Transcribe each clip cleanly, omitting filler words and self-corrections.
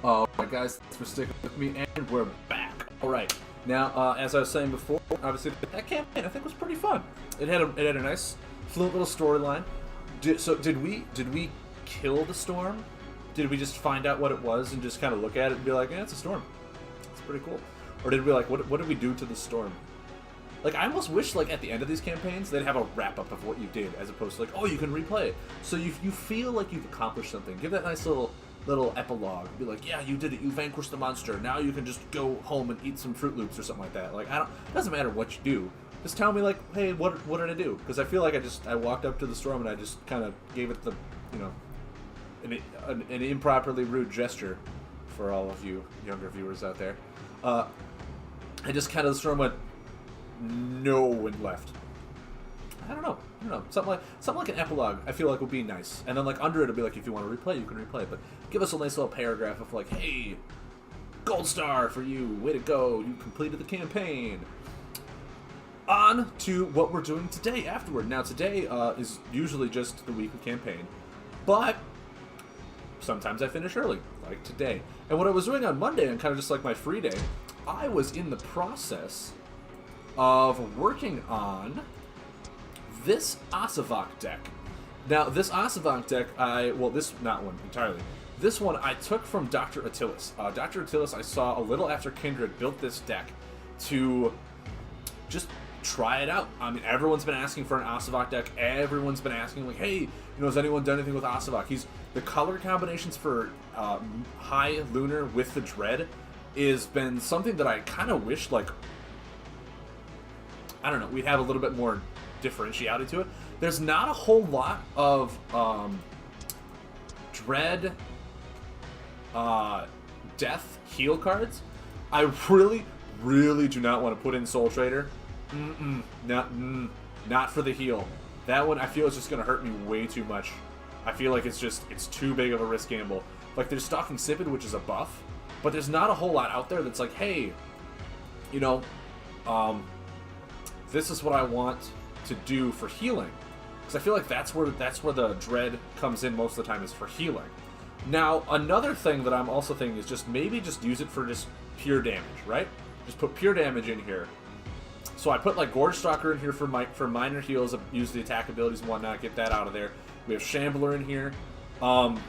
Alright guys, thanks for sticking with me, and we're back. Alright, now, as I was saying before, obviously that campaign I think was pretty fun. It had a nice, fluent little storyline. Did we kill the storm? Did we just find out what it was and just kind of look at it and be like, yeah, it's a storm. It's pretty cool. Or did we, like, what did we do to the storm? Like, I almost wish, like, at the end of these campaigns, they'd have a wrap-up of what you did, as opposed to, like, oh, you can replay it. So you feel like you've accomplished something. Give that nice little epilogue. Be like, yeah, you did it. You vanquished the monster. Now you can just go home and eat some Fruit Loops or something like that. Like, it doesn't matter what you do. Just tell me, like, hey, what did I do? Because I feel like I walked up to the storm and I just kind of gave it the, you know, an improperly rude gesture for all of you younger viewers out there. I just kind of, the storm went, no, and left. I don't know. Something like an epilogue, I feel like would be nice. And then, like, under it'll be like, if you want to replay, you can replay. But give us a nice little paragraph of like, hey, gold star for you, way to go, you completed the campaign. On to what we're doing today afterward. Now, today is usually just the weekly campaign, but sometimes I finish early, like today. And what I was doing on Monday, and kind of just like my free day, I was in the process of working on this Asivak deck. Now, this Asivak deck, not one entirely. This one I took from Dr. Attilis. Dr. Attilis, I saw a little after Kindred built this deck to just try it out. I mean, everyone's been asking for an Asivak deck. Everyone's been asking, like, hey, has anyone done anything with Asivak? The color combinations for High Lunar with the Dread has been something that I kind of wish, like, I don't know, we'd have a little bit more differentiality to it. There's not a whole lot of Dread Death heal cards. I really do not want to put in Soul Trader. Not for the heal. That one I feel is just going to hurt me way too much. I feel like it's too big of a risk gamble. Like, there's Stalking Sipid, which is a buff, but there's not a whole lot out there that's like, hey, this is what I want to do for healing. Because I feel like that's where the Dread comes in most of the time, is for healing. Now, another thing that I'm also thinking is just use it for just pure damage, right? Just put pure damage in here. So I put, like, Gorge Stalker in here for minor heals, use the attack abilities and whatnot, get that out of there. We have Shambler in here. And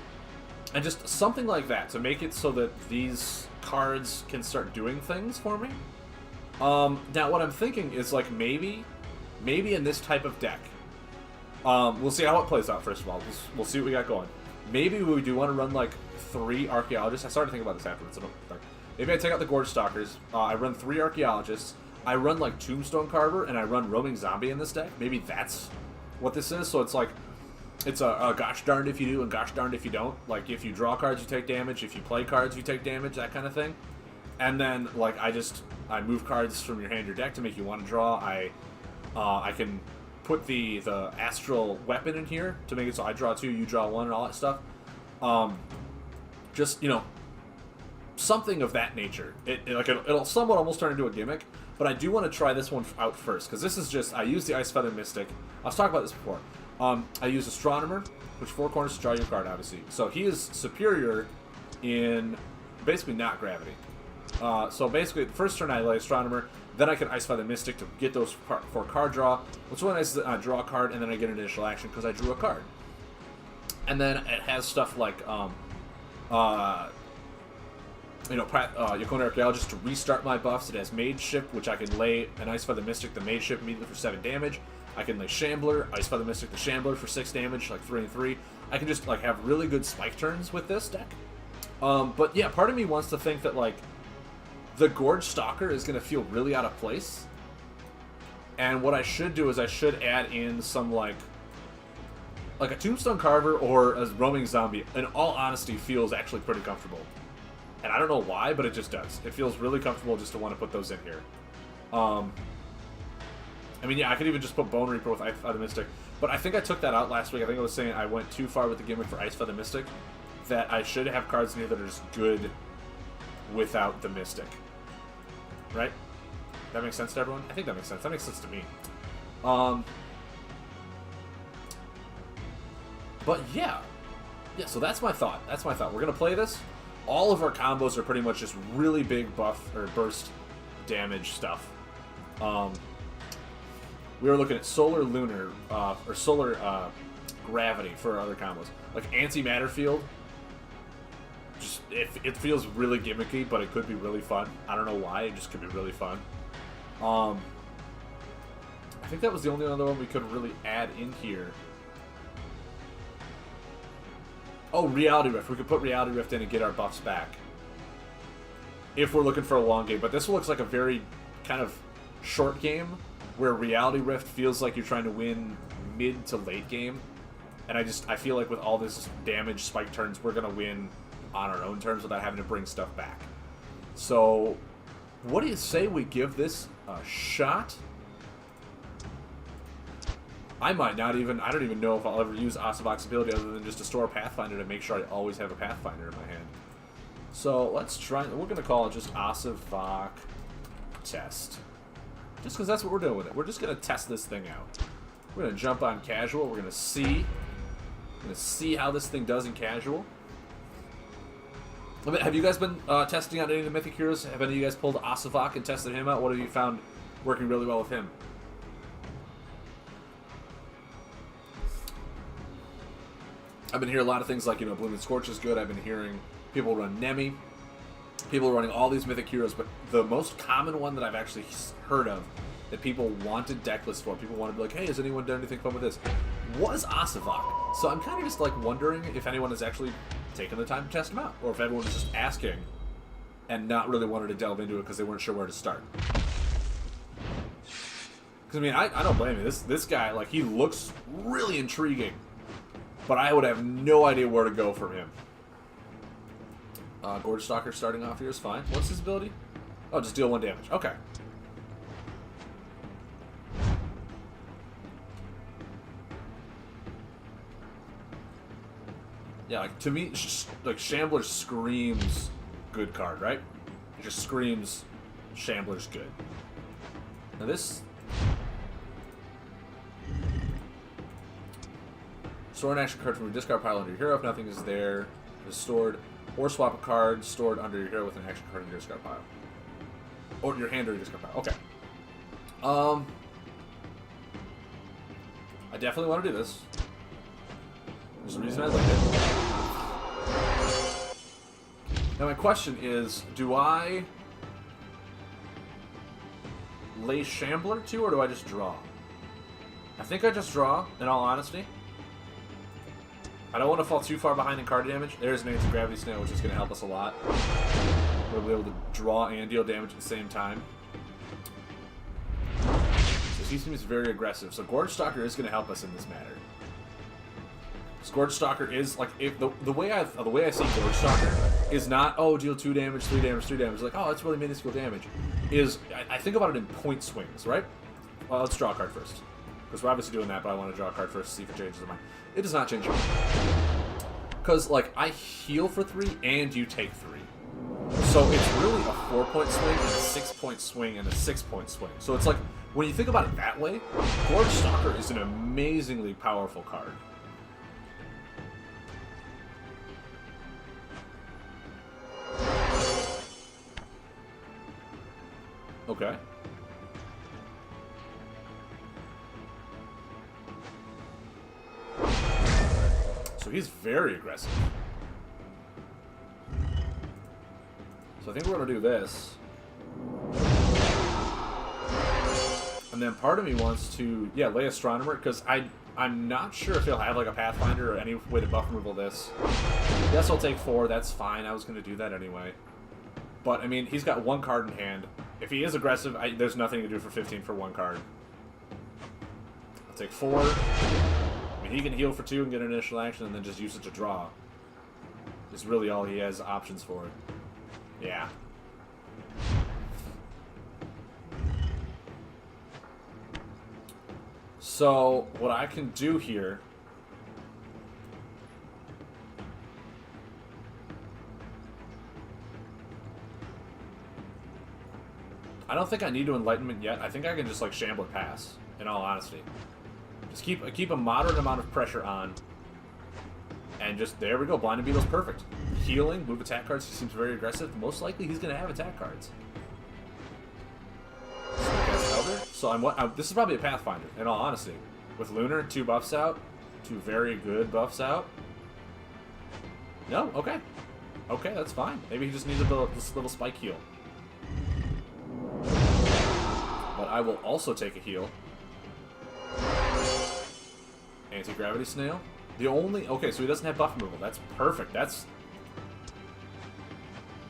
just something like that to make it so that these cards can start doing things for me. Now what I'm thinking is, like, maybe in this type of deck, we'll see how it plays out first of all. We'll see what we got going. Maybe we do want to run, like, 3 Archaeologists. I started thinking about this afterwards. Maybe I take out the Gorge Stalkers. I run 3 Archaeologists. I run, like, Tombstone Carver, and I run Roaming Zombie in this deck. Maybe that's what this is. So it's like, it's a gosh darned if you do and gosh darned if you don't. Like, if you draw cards, you take damage. If you play cards, you take damage, that kind of thing. And then, like, I move cards from your hand to your deck to make you want to draw. I can put the Astral Weapon in here to make it so I draw 2, you draw 1, and all that stuff. Just, something of that nature. It'll somewhat almost turn into a gimmick, but I do want to try this one out first, because this is just, I use the Ice Feather Mystic. I was talking about this before. I use Astronomer, which 4 corners to draw your card, obviously. So he is superior in basically not gravity. So basically, the first turn I lay Astronomer, then I can Ice Feather Mystic to get those for card draw. What's really nice is that I draw a card, and then I get an initial action because I drew a card. And then it has stuff like, Yokona Archaeologist to restart my buffs. It has Mage Ship, which I can lay an Ice Feather Mystic, the Mage Ship, immediately for 7 damage. I can lay Shambler, Ice Feather Mystic, the Shambler for 6 damage, like 3 and 3. I can just, like, have really good spike turns with this deck. But yeah, part of me wants to think that, like, the Gorge Stalker is going to feel really out of place. And what I should do is I should add in some, like a Tombstone Carver or a Roaming Zombie, in all honesty, feels actually pretty comfortable. And I don't know why, but it just does. It feels really comfortable just to want to put those in here. I mean, yeah, I could even just put Bone Reaper with Ice Feather Mystic. But I think I took that out last week. I think I was saying I went too far with the gimmick for Ice Feather Mystic. That I should have cards in here that are just good without the Mystic. Right? That makes sense to everyone? I think that makes sense. That makes sense to me. But yeah. Yeah, so that's my thought. We're going to play this. all of our combos are pretty much just really big buff or burst damage stuff. We were looking at solar lunar or solar gravity for our other combos, like antimatter field. Just it feels really gimmicky, but it could be really fun. I don't know why, it just could be really fun. I think that was the only other one we could really add in here. Oh, Reality Rift. We could put Reality Rift in and get our buffs back. If we're looking for a long game. But this looks like a very kind of short game where Reality Rift feels like you're trying to win mid to late game. And I feel like with all this damage spike turns, we're going to win on our own terms without having to bring stuff back. So, what do you say we give this a shot? I might not even, I don't even know if I'll ever use Asivak's ability other than just to store a Pathfinder to make sure I always have a Pathfinder in my hand. So let's try, we're going to call it just Asivak Test. Just because that's what we're doing with it. We're just going to test this thing out. We're going to jump on casual. We're going to see. We're going to see how this thing does in casual. Have you guys been testing out any of the Mythic Heroes? Have any of you guys pulled Asivak and tested him out? What have you found working really well with him? I've been hearing a lot of things like, you know, Bloom and Scorch is good. I've been hearing people run Nemi. People are running all these Mythic Heroes, but the most common one that I've actually heard of that people wanted deck lists for, people wanted to be like, hey, has anyone done anything fun with this, was Asivak. So I'm kind of just like wondering if anyone has actually taken the time to test him out, or if everyone is just asking and not really wanted to delve into it because they weren't sure where to start. Because, I mean, I don't blame you. This guy, like, he looks really intriguing. But I would have no idea where to go from him. Gorge Stalker starting off here is fine. What's his ability? Oh, just deal 1 damage. Okay. Yeah, like, to me, like, Shambler screams good card, right? It just screams Shambler's good. Now this... Store an action card from your discard pile under your hero if nothing is there. Is stored. Or swap a card stored under your hero with an action card in your discard pile. Or your hand or your discard pile. Okay. I definitely want to do this. There's a reason I like it. Now my question is, do I lay Shambler too, or do I just draw? I think I just draw, in all honesty. I don't want to fall too far behind in card damage. There's an anti-gravity snail, which is going to help us a lot. We'll be able to draw and deal damage at the same time. So he seems very aggressive. So Gorge Stalker is going to help us in this matter. Gorge Stalker is like, if the way I see Gorge Stalker is not, oh, deal 2 damage, 3 damage, 3 damage. Like, oh, that's really minuscule damage. I think about it in point swings, right? Well, let's draw a card first. Because we're obviously doing that, but I want to draw a card first to see if it changes their mind. It does not change your mind. Because, like, I heal for 3 and you take 3. So it's really a 4-point swing and a 6-point swing and a 6-point swing. So it's like, when you think about it that way, Gorge Stalker is an amazingly powerful card. Okay. So he's very aggressive. So I think we're going to do this. And then part of me wants to, yeah, lay Astronomer, because I'm not sure if he'll have like a Pathfinder or any way to buff removal this. Yes, I'll take 4, that's fine. I was going to do that anyway. But, I mean, he's got 1 card in hand. If he is aggressive, there's nothing to do for 15 for 1 card. I'll take 4. I mean, he can heal for 2 and get an initial action and then just use it to draw. Is really all he has options for. Yeah. So, what I can do here... I don't think I need to Enlightenment yet. I think I can just, like, Shambler pass, in all honesty. Just keep a moderate amount of pressure on, And just, there we go. Blinding Beetle's perfect. Healing, move attack cards. He seems very aggressive. Most likely he's going to have attack cards. So this is probably a Pathfinder, in all honesty. With Lunar, 2 buffs out. 2 very good buffs out. No? Okay. Okay, that's fine. Maybe he just needed this little spike heal. But I will also take a heal. Anti-gravity snail. The only... Okay, so he doesn't have buff removal. That's perfect. That's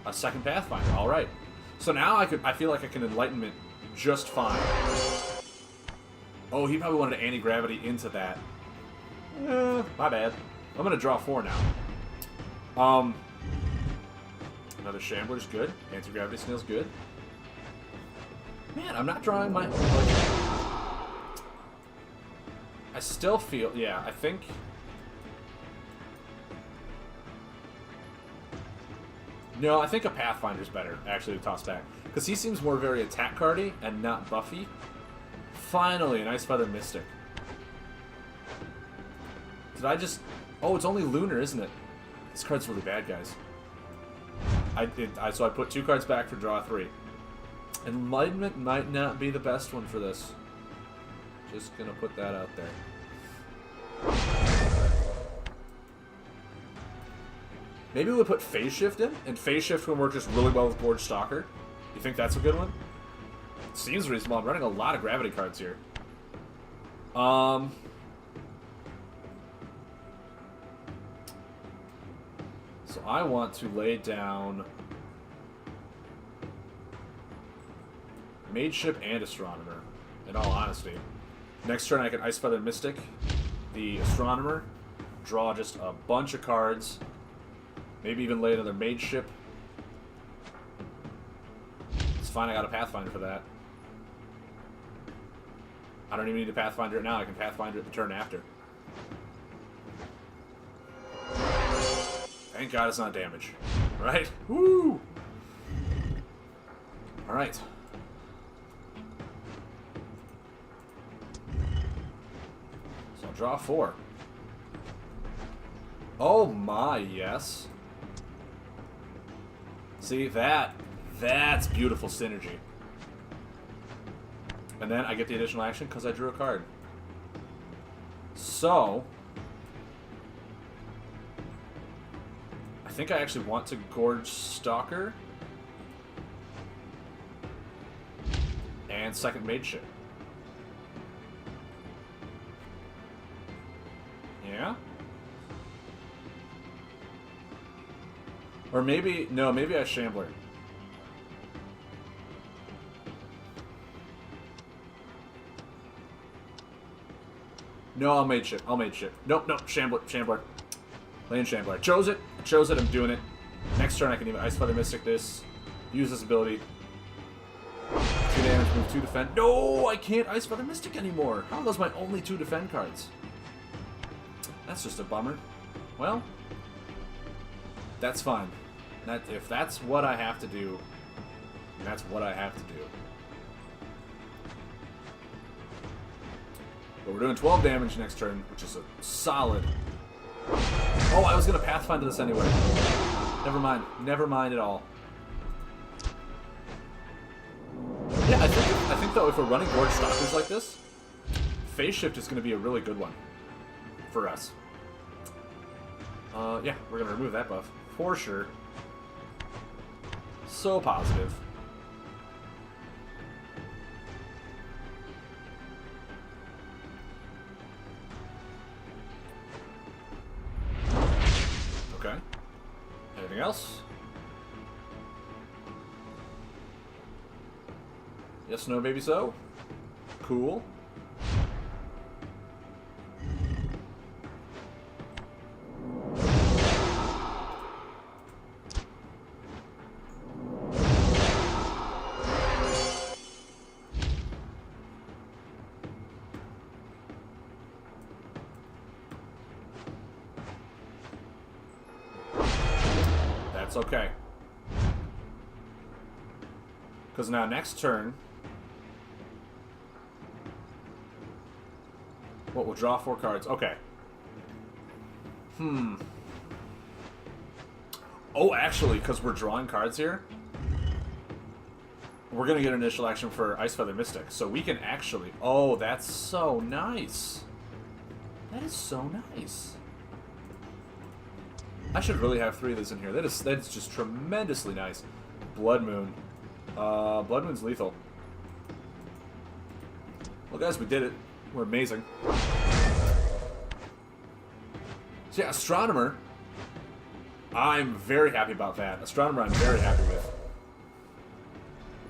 a second Pathfinder. Alright. So now I feel like I can Enlightenment just fine. Oh, he probably wanted anti-gravity into that. My bad. I'm gonna draw 4 now. Another Shambler's good. Anti-gravity snail's good. Man, I'm not drawing my... I still feel... Yeah, I think... No, I think a Pathfinder's better, actually, to toss back. Because he seems more very attack cardy and not buffy. Finally, an Ice Feather Mystic. Did I just... Oh, it's only Lunar, isn't it? This card's really bad, guys. So I put 2 cards back for draw 3. Enlightenment might not be the best one for this. Just gonna put that out there. Maybe we'll put Phase Shift in, and Phase Shift can work just really well with Gorge Stalker. You think that's a good one? It seems reasonable. I'm running a lot of gravity cards here. So I want to lay down Mage Ship and Astronomer, in all honesty. Next turn I can Ice Feather Mystic the Astronomer, draw just a bunch of cards, maybe even lay another Mage Ship. It's fine, I got a Pathfinder for that. I don't even need to Pathfinder it now, I can Pathfinder it the turn after. Thank God it's not damage. Right? Woo! Alright. So I'll draw 4. Oh my, yes. See, that's beautiful synergy. And then I get the additional action because I drew a card. So... I think I actually want to Gorge Stalker. And second Mage Ship. Yeah? Or maybe... No, maybe I Shambler. No, I'll Mage Ship. I'll Mage Ship. Nope, nope. Shambler. Land Shambler. I chose it. I'm doing it. Next turn I can even Ice Feather Mystic this. Use this ability. 2 damage, move 2 defend. No, I can't Ice Feather Mystic anymore. How are those my only 2 defend cards? That's just a bummer. Well, that's fine. If that's what I have to do, that's what I have to do. But we're doing 12 damage next turn, which is a solid... Oh, I was going to Pathfinder this anyway. Never mind. Never mind at all. Yeah, I think though, if we're running Gorge Stalkers like this, Phase Shift is going to be a really good one for us. Yeah, we're going to remove that buff. For sure. So positive. Okay. Anything else? Yes, no, maybe so. Cool. That's okay. Because now next turn... What, we'll draw 4 cards. Okay. Oh, actually, because we're drawing cards here, we're going to get initial action for Ice Feather Mystic. So we can actually... Oh, that's so nice. That is so nice. I should really have 3 of these in here. That is just tremendously nice. Blood Moon. Blood Moon's lethal. Well, guys, we did it. We're amazing. So yeah, Astronomer. I'm very happy about that. Astronomer I'm very happy with.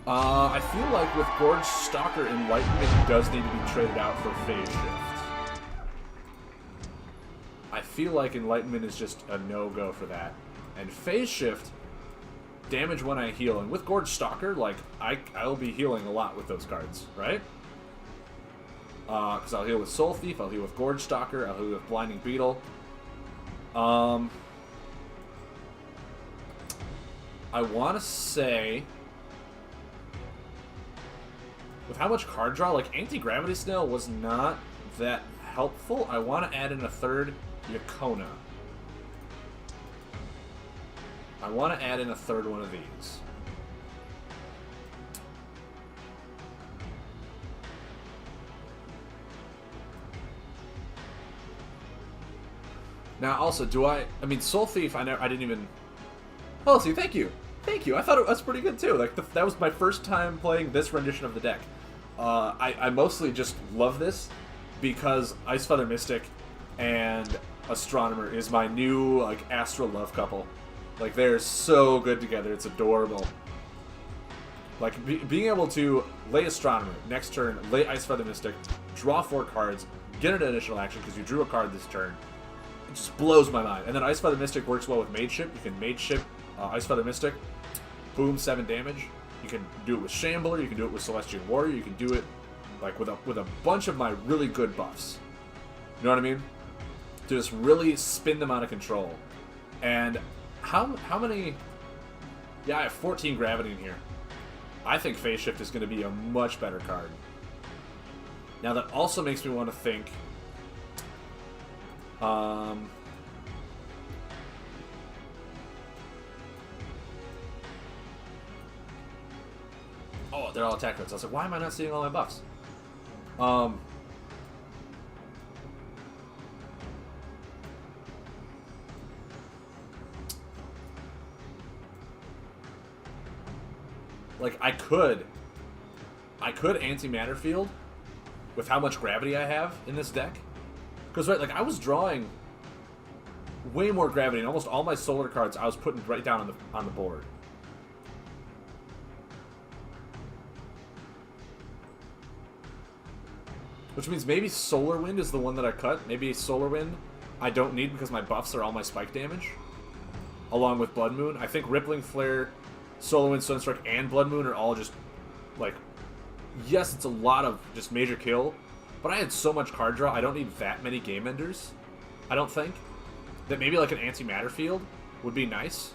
I feel like with Gorge Stalker, Enlightenment does need to be traded out for Phase Shift. I feel like Enlightenment is just a no-go for that. And Phase Shift, damage when I heal. And with Gorge Stalker, like, I'll be healing a lot with those cards, right? Because I'll heal with Soul Thief, I'll heal with Gorge Stalker, I'll heal with Blinding Beetle. I want to say... With how much card draw, like, Anti-Gravity Snail was not that helpful. I want to add in a third Yakona. I want to add in a third one of these. Now, also, I mean, Soul Thief, I didn't even... Oh, see, thank you. Thank you. I thought it was pretty good, too. Like, that was my first time playing this rendition of the deck. I mostly just love this because Ice Feather Mystic and Astronomer is my new, like, Astral love couple. Like, they're so good together. It's adorable. Like, being able to lay Astronomer, next turn, lay Ice Feather Mystic, draw 4 cards, get an initial action because you drew a card this turn. It just blows my mind. And then Ice Feather Mystic works well with Mage Ship. You can Mage Ship Ice Feather Mystic, boom, 7 damage. You can do it with Shambler, you can do it with Celestial Warrior, you can do it like with a bunch of my really good buffs. You know what I mean? To just really spin them out of control. And how many... Yeah, I have 14 Gravity in here. I think Phase Shift is going to be a much better card. Now that also makes me want to think... Oh, they're all attack cards. I was like, why am I not seeing all my buffs? Like, I could Antimatter Field with how much gravity I have in this deck. Because, right, like, I was drawing way more gravity, and almost all my solar cards I was putting right down on the board. Which means maybe Solar Wind is the one that I cut. Maybe Solar Wind I don't need because my buffs are all my spike damage. Along with Blood Moon. I think Rippling Flare, Solar Wind, Sunstrike, and Blood Moon are all just, like... Yes, it's a lot of just major kill. But I had so much card draw, I don't need that many Game Enders. I don't think. That maybe like an Antimatter Field would be nice.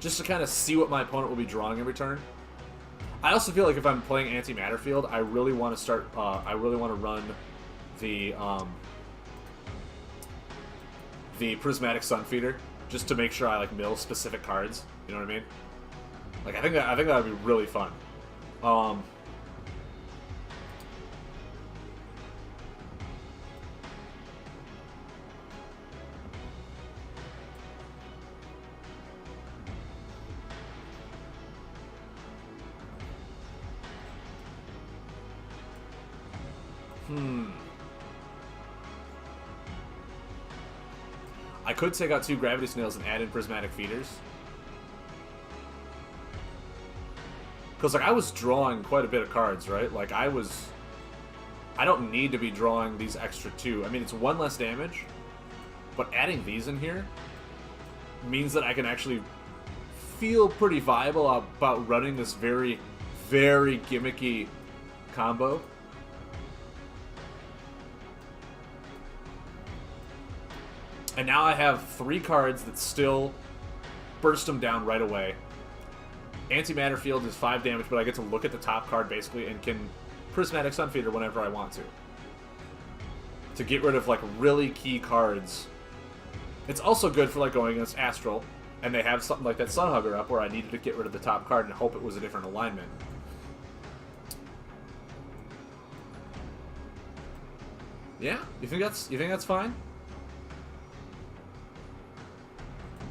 Just to kind of see what my opponent will be drawing every turn. I also feel like if I'm playing Antimatter Field, I really want to start. I really want to run the Prismatic Sunfeeder just to make sure I like mill specific cards. You know what I mean? Like I think that would be really fun. I could take out 2 Gravity Snails and add in Prismatic Feeders. Because, like, I was drawing quite a bit of cards, right? Like, I don't need to be drawing these extra 2. I mean, it's 1 less damage, but adding these in here means that I can actually feel pretty viable about running this very, very gimmicky combo. And now I have 3 cards that still burst them down right away. Antimatter Field is 5 damage, but I get to look at the top card basically and can Prismatic Sunfeeder whenever I want to. to get rid of like really key cards. It's also good for like going against Astral, and they have something like that Sunhugger up where I needed to get rid of the top card and hope it was a different alignment. Yeah, you think that's fine?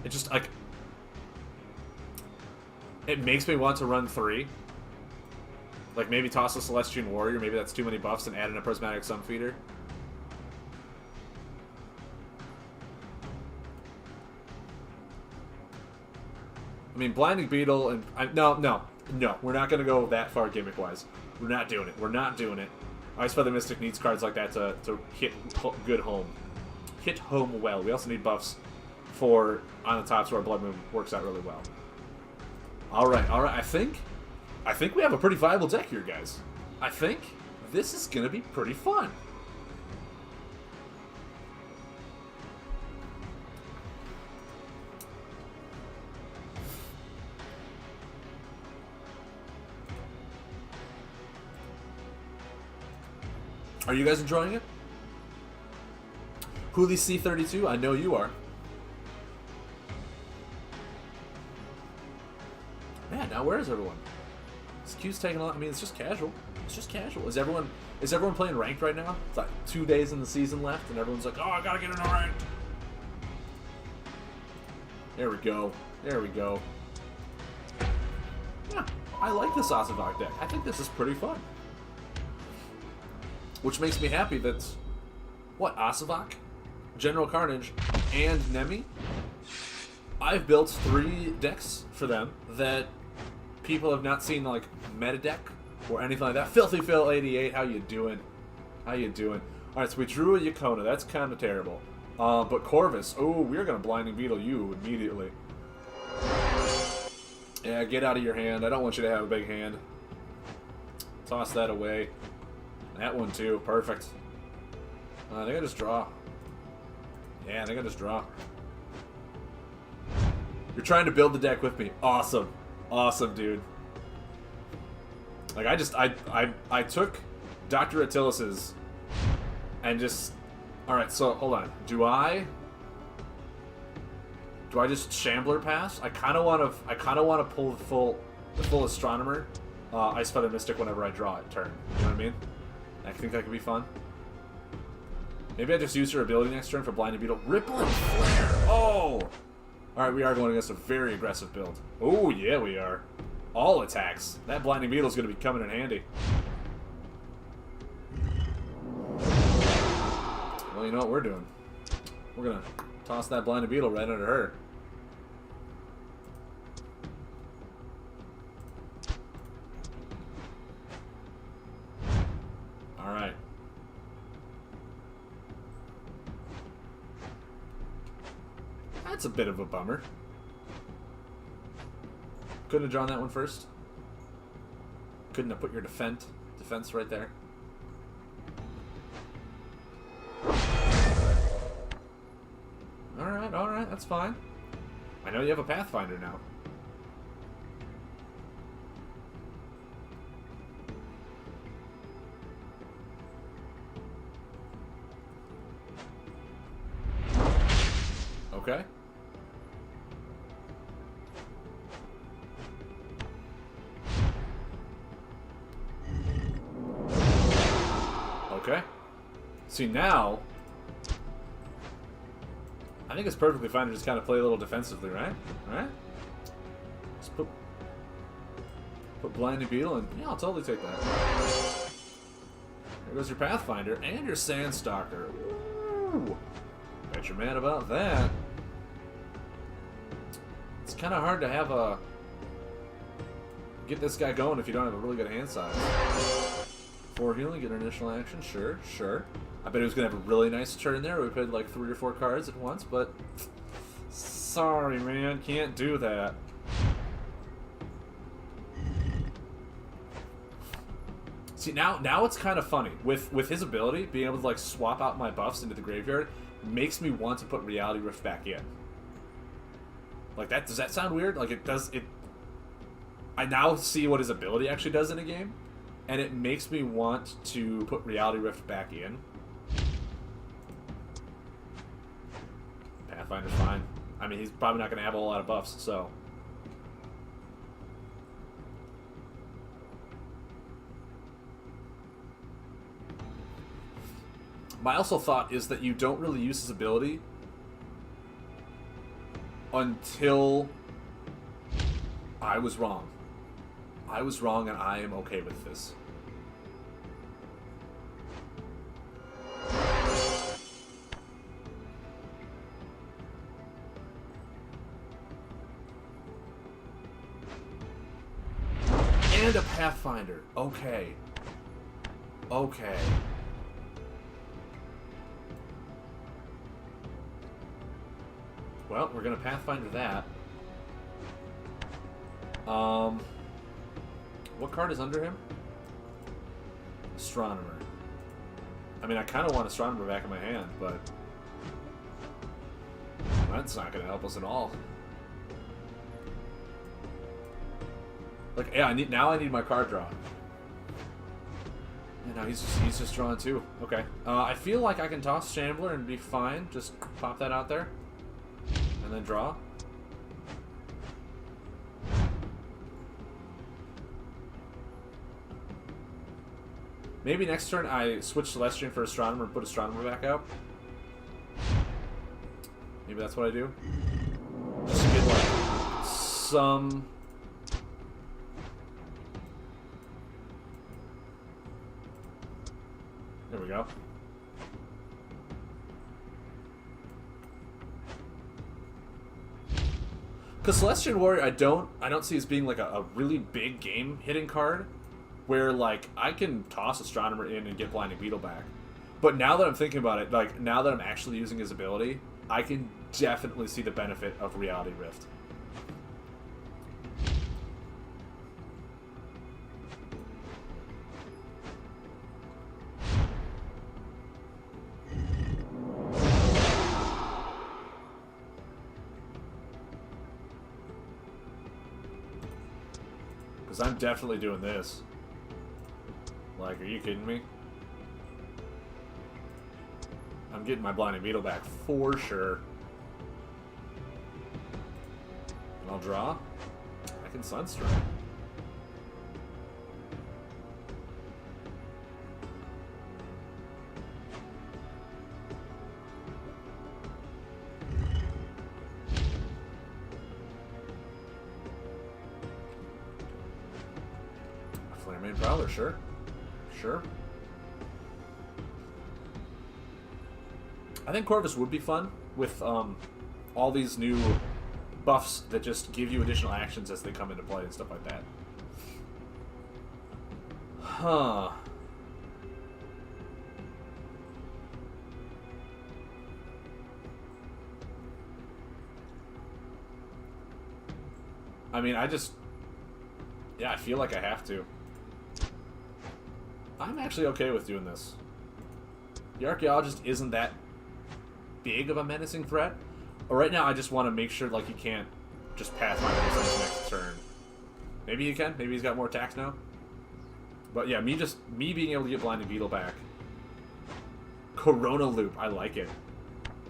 It just like it makes me want to run 3. Like maybe toss a Celestian Warrior, maybe that's too many buffs, and add in a Prismatic Sunfeeder. I mean, Blinding Beetle and no, we're not gonna go that far gimmick-wise. We're not doing it. We're not doing it. Ice Feather Mystic needs cards like that to hit good home. Hit home well. We also need buffs for on the tops where Blood Moon works out really well. All right. I think we have a pretty viable deck here, guys. I think this is gonna be pretty fun. Are you guys enjoying it? Hooli C32, I know you are. Man, now where is everyone? This queue's taking a lot. I mean, it's just casual. It's just casual. Is everyone playing ranked right now? It's like 2 days in the season left, and everyone's like, "Oh, I gotta get into ranked." There we go. There we go. Yeah, I like this Asivak deck. I think this is pretty fun. Which makes me happy that, what, Asivak, General Carnage, and Nemi? I've built 3 decks for them that people have not seen, like, meta deck or anything like that. Filthy Phil 88, how you doing? How you doing? Alright, so we drew a Yukona. That's kind of terrible. But Corvus, oh, we're going to Blinding Beetle you immediately. Yeah, get out of your hand. I don't want you to have a big hand. Toss that away. That one too. Perfect. I think I just draw. Yeah, I think I just draw. You're trying to build the deck with me. Awesome. Awesome, dude. Like, I took Dr. Attilas's and just... Alright, so, hold on. Do I just Shambler pass? I kind of want to pull the full Astronomer, Ice Feather Mystic whenever I draw it turn. You know what I mean? I think that could be fun. Maybe I just use her ability next turn for Blinding Beetle. Rippling Flare! Oh! Alright, we are going against a very aggressive build. Oh, yeah, we are. All attacks. That Blinding Beetle is going to be coming in handy. Well, you know what we're doing. We're going to toss that Blinding Beetle right under her. Alright. That's a bit of a bummer. Couldn't have drawn that one first. Couldn't have put your defense right there. Alright, that's fine. I know you have a Pathfinder now. Okay. Okay. See, now I think it's perfectly fine to just kind of play a little defensively, right? Alright? Just put Blinding Beetle and yeah, I'll totally take that. There goes your Pathfinder and your Sandstalker. Ooh. Bet you're mad about that. It's kind of hard to have get this guy going if you don't have a really good hand size. 4 healing, get an initial action, sure. I bet he was going to have a really nice turn there. We played like 3 or 4 cards at once, but sorry, man, can't do that. See, now it's kind of funny. With his ability, being able to like swap out my buffs into the graveyard makes me want to put Reality Rift back in. Like that, does that sound weird? Like it does, I now see what his ability actually does in a game, and it makes me want to put Reality Rift back in. Pathfinder's fine. I mean, he's probably not going to have a whole lot of buffs, so... My also thought is that you don't really use his ability until I was wrong. I was wrong, and I am okay with this. And a Pathfinder. Okay. Okay. Well, we're gonna Pathfinder that. What card is under him? Astronomer. I mean, I kind of want Astronomer back in my hand, but that's not gonna help us at all. Like, yeah, now I need my card draw. Yeah, no, he's just drawing too. Okay. I feel like I can toss Shambler and be fine. Just pop that out there. And then draw. Maybe next turn I switch Celestian for Astronomer and put Astronomer back out. Maybe that's what I do. Just to get, like, some... There we go. Because Celestian Warrior, I don't see as being like a really big game hitting card, where like I can toss Astronomer in and get Blinding Beetle back. But now that I'm thinking about it, like now that I'm actually using his ability, I can definitely see the benefit of Reality Rift. Because I'm definitely doing this. Like, are you kidding me? I'm getting my Blinding Beetle back for sure. And I'll draw. I can Sunstrike. Flame Prowler, sure. Sure. I think Corvus would be fun with all these new buffs that just give you additional actions as they come into play and stuff like that. Huh. I mean, yeah, I feel like I have to. I'm actually okay with doing this. The Archaeologist isn't that big of a menacing threat. But right now, I just want to make sure like he can't just Pathfinder his next turn. Maybe he can. Maybe he's got more attacks now. But yeah, me being able to get Blinding Beetle back. Corona Loop. I like it.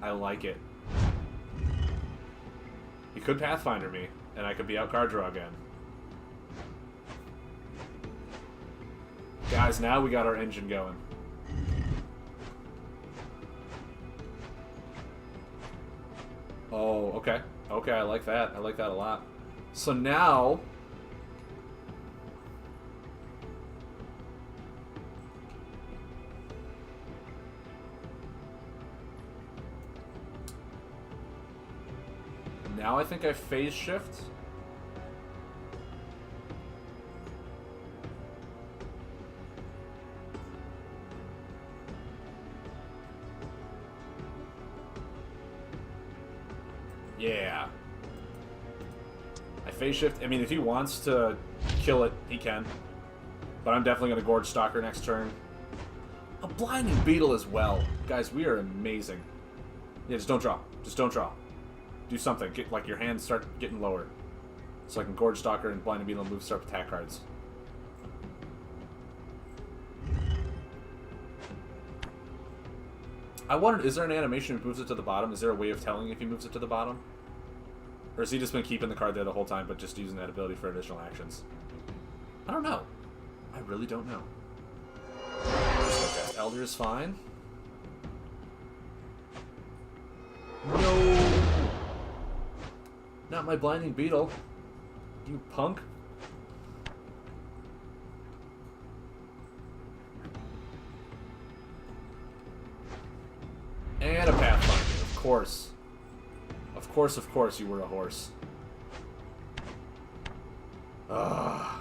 I like it. He could Pathfinder me, and I could be out card draw again. Guys, now we got our engine going. Oh, okay. Okay, I like that. I like that a lot. So now... Now I think I phase shift. Yeah. I phase shift. I mean, if he wants to kill it, he can. But I'm definitely going to Gorge Stalker next turn. A Blinding Beetle as well. Guys, we are amazing. Yeah, just don't draw. Just don't draw. Do something. Get, like, your hands start getting lower. So I can Gorge Stalker and Blinding Beetle and move start attack cards. I wondered, is there an animation if he moves it to the bottom? Is there a way of telling if he moves it to the bottom? Or has he just been keeping the card there the whole time, but just using that ability for additional actions? I don't know. I really don't know. Okay, Elder is fine. No! Not my Blinding Beetle. You punk. And a Pathfinder, of course. Of course you were a horse. Ugh.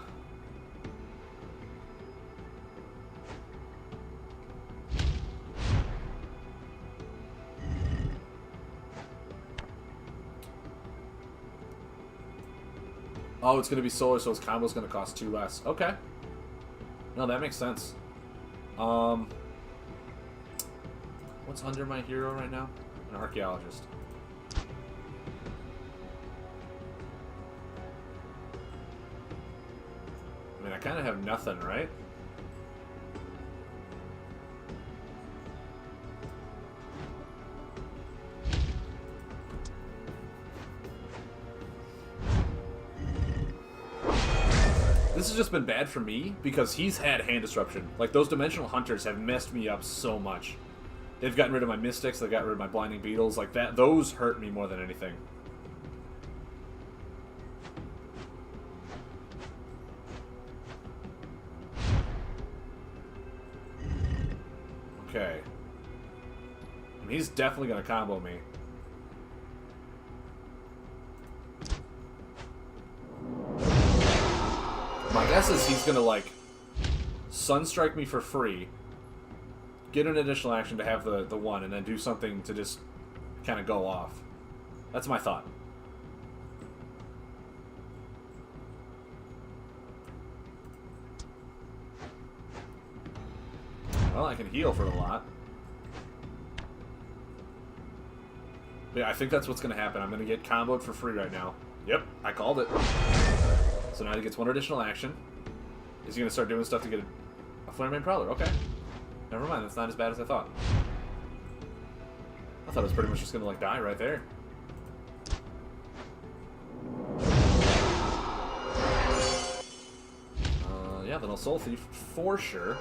Oh, it's going to be solar, so his combo's going to cost 2 less. Okay. No, that makes sense. What's under my hero right now? An archaeologist. I mean, I kind of have nothing, right? This has just been bad for me because he's had hand disruption. Like, those dimensional hunters have messed me up so much. They've gotten rid of my mystics, they've gotten rid of my blinding beetles, like that. Those hurt me more than anything. Okay. I mean, he's definitely gonna combo me. My guess is he's gonna, like, Sunstrike me for free, get an additional action to have the one, and then do something to just kind of go off. That's my thought. Well, I can heal for a lot. But yeah, I think that's what's going to happen. I'm going to get comboed for free right now. Yep, I called it. So now he gets one additional action. Is he going to start doing stuff to get a Flare-Mane Prowler? Okay. Never mind, that's not as bad as I thought. I thought it was pretty much just going to, like, die right there. Yeah, then I'll Soul Thief for sure.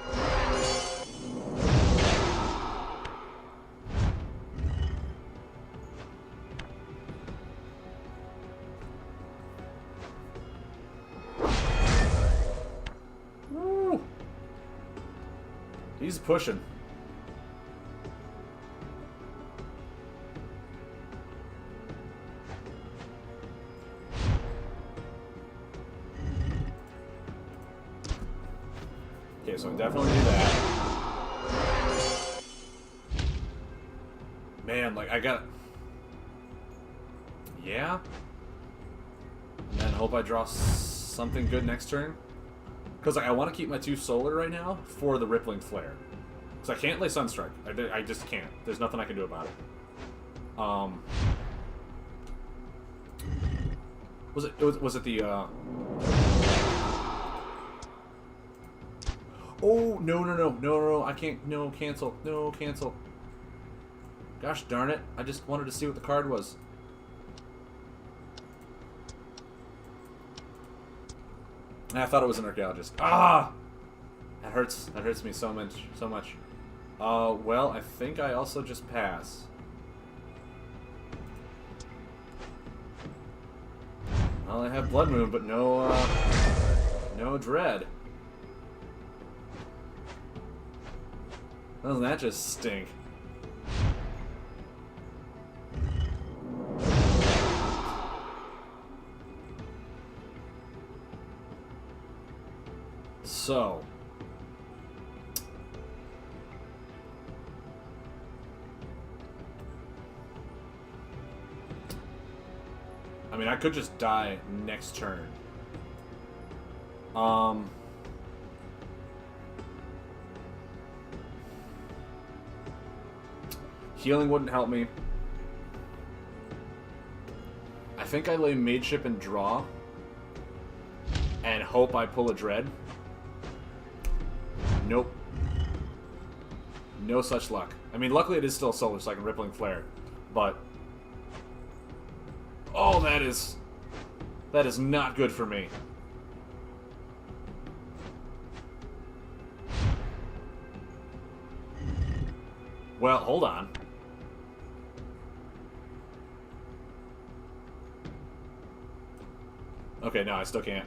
Woo! He's pushing. Okay, so I definitely do that. Man, like, I got... Yeah? And then hope I draw something good next turn. Because, like, I want to keep my 2 solar right now for the Rippling Flare. Because I can't lay Sunstrike. I just can't. There's nothing I can do about it. Was it the, Oh, no, I can't, no, cancel, no, cancel. Gosh darn it, I just wanted to see what the card was. I thought it was an archaeologist. Ah! That hurts me so much. Well, I think I also just pass. Well, I have Blood Moon, but no Dread. Doesn't that just stink? So, I mean, I could just die next turn. Healing wouldn't help me. I think I lay Mateship and draw and hope I pull a Dread. Nope. No such luck. I mean, luckily it is still solar, so I can Rippling Flare. But... oh, that is not good for me. Well, hold on. Okay, no, I still can't.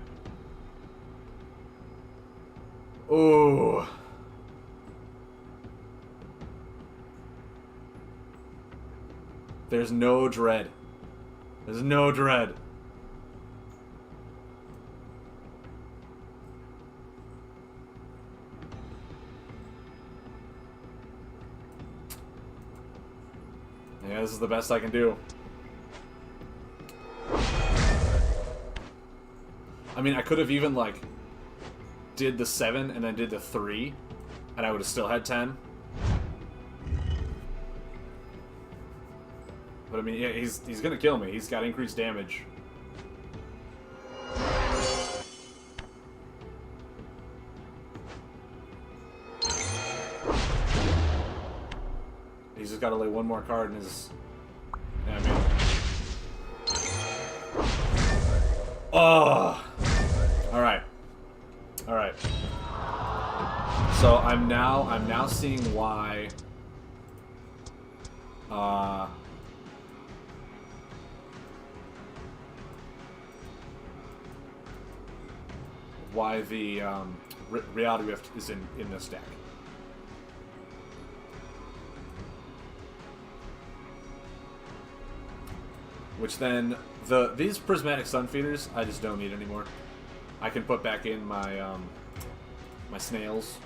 Ooh. There's no dread. There's no dread. Yeah, this is the best I can do. I mean, I could have even, like, did the 7 and then did the 3, and I would have still had 10. But, I mean, yeah, he's gonna kill me. He's got increased damage. He's just gotta lay one more card in his... yeah, I mean... oh! Alright. Alright. So, I'm now seeing why... why the Reality Rift is in this deck. Which then, these Prismatic Sun Feeders, I just don't need anymore. I can put back in my my snails.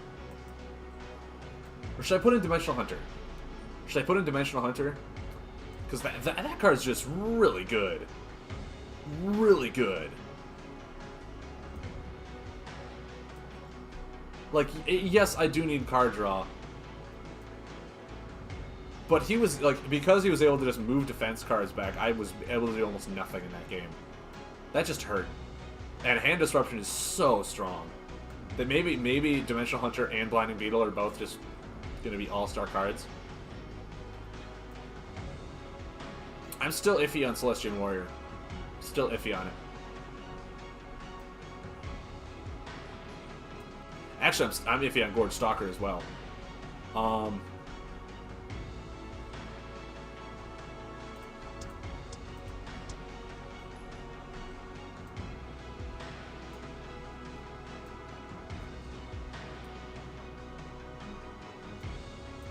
Or should I put in Dimensional Hunter? Should I put in Dimensional Hunter? Because that card's just really good. Really good. Like, yes, I do need card draw. But he was, like, because he was able to just move defense cards back, I was able to do almost nothing in that game. That just hurt. And Hand Disruption is so strong that maybe Dimensional Hunter and Blinding Beetle are both just going to be all-star cards. I'm still iffy on Celestian Warrior. Still iffy on it. Actually, I'm iffy on Gorge Stalker as well. I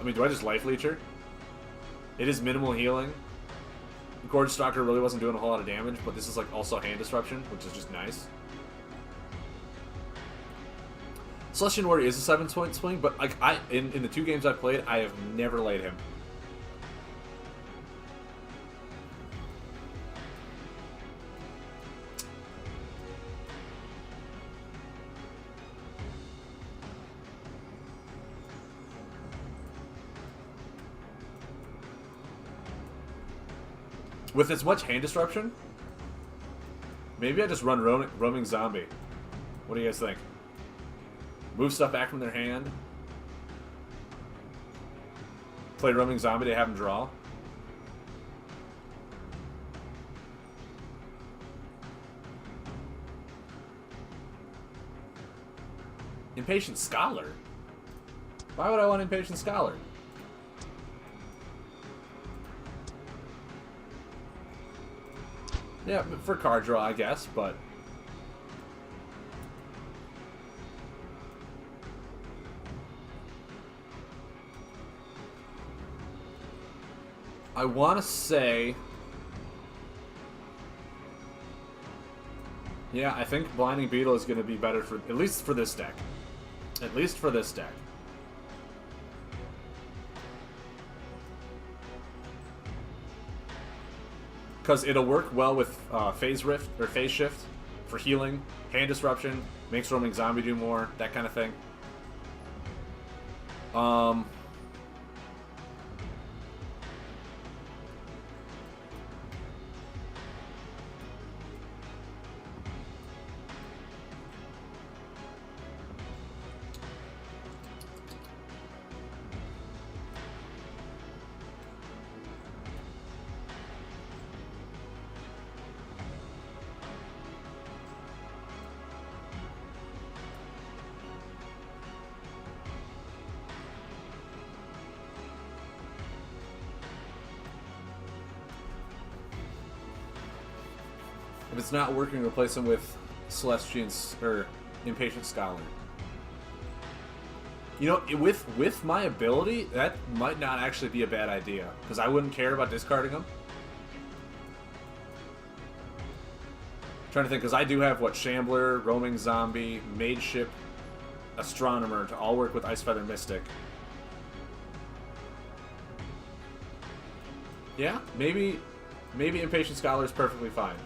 mean, do I just Life Leech her? It is minimal healing. Gorge Stalker really wasn't doing a whole lot of damage, but this is like also Hand Disruption, which is just nice. Celestian Warrior is a 7-point swing, but like in the 2 games I've played, I have never laid him. With as much Hand Disruption, maybe I just run Roaming Zombie. What do you guys think? Move stuff back from their hand. Play Roaming Zombie to have them draw. Impatient Scholar? Why would I want Impatient Scholar? Yeah, for card draw, I guess, but... I want to say... yeah, I think Blinding Beetle is going to be better for... at least for this deck. At least for this deck. Because it'll work well with Phase Rift, or Phase Shift, for healing, Hand Disruption, makes Roaming Zombie do more, that kind of thing. If it's not working, replace him with Celestian or Impatient Scholar. You know, with my ability, that might not actually be a bad idea, because I wouldn't care about discarding them. Trying to think, because I do have, what, Shambler, Roaming Zombie, Mage Ship, Astronomer to all work with Ice Feather Mystic. Yeah, maybe Impatient Scholar is perfectly fine.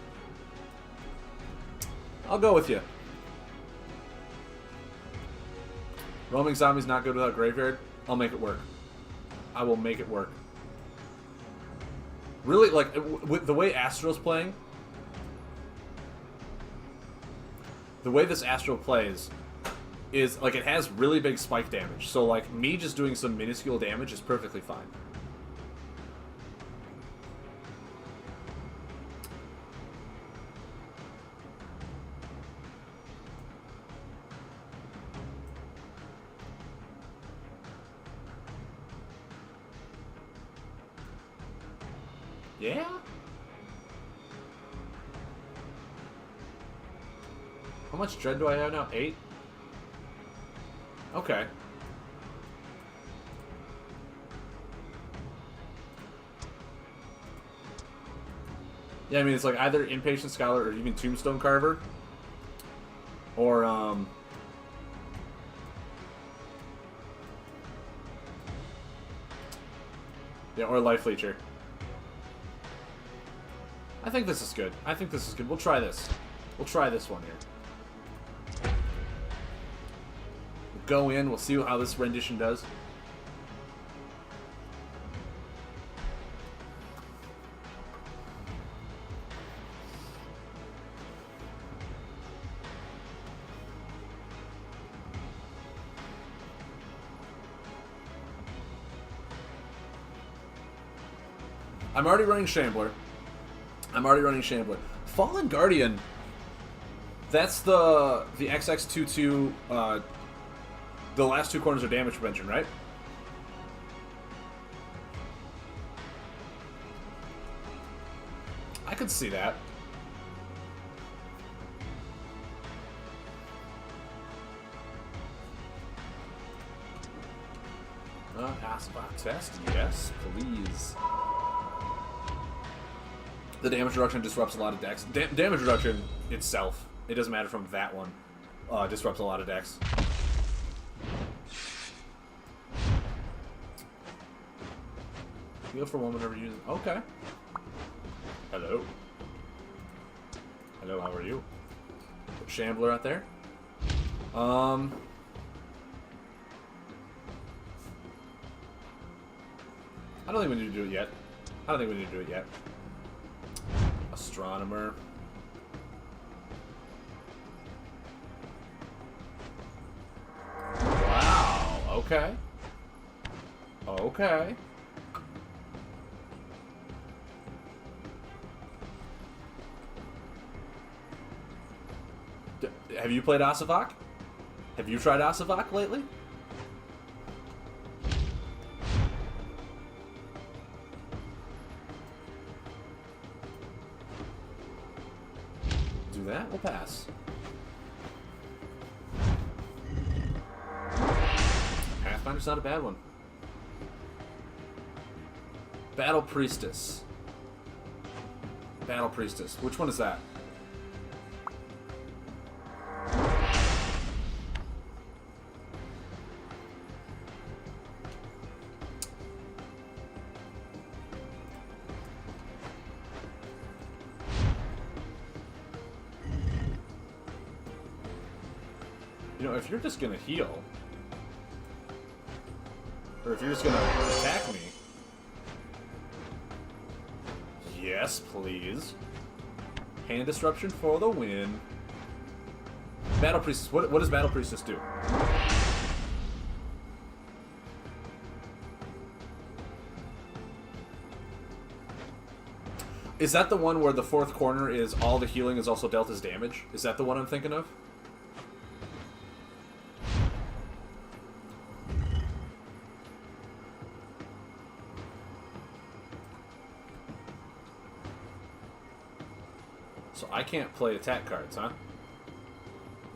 I'll go with you. Roaming Zombie's not good without Graveyard. I'll make it work. I will make it work. Really, like, with the way Astro's playing, the way this Astro plays is, like, it has really big spike damage. So, like, me just doing some minuscule damage is perfectly fine. Yeah? How much Dread do I have now? 8? Okay. Yeah, I mean, it's like either Impatient Scholar or even Tombstone Carver. Or, yeah, or Life Leecher. I think this is good. I think this is good. We'll try this. We'll try this one here. We'll go in. We'll see how this rendition does. I'm already running Shambler. Fallen Guardian. That's the XX22. The last 2 corners are damage prevention, right? I could see that. Asivak test, yes, please. The damage reduction disrupts a lot of decks. Damage reduction itself, it doesn't matter from that one, disrupts a lot of decks. Heal for one whenever you use it. Okay. Hello. Hello, how are you? Put Shambler out there. I don't think we need to do it yet. Astronomer. Wow. Okay. Okay. Have you played Asivak? Have you tried Asivak lately? Do that? We'll pass. Pathfinder's not a bad one. Battle Priestess. Battle Priestess. Which one is that? You know, if you're just gonna heal, or if you're just gonna attack me, yes, please. Hand Disruption for the win. Battle Priestess. What does Battle Priestess do? Is that the one where the 4th corner is all the healing is also dealt as damage? Is that the one I'm thinking of? So I can't play attack cards, huh?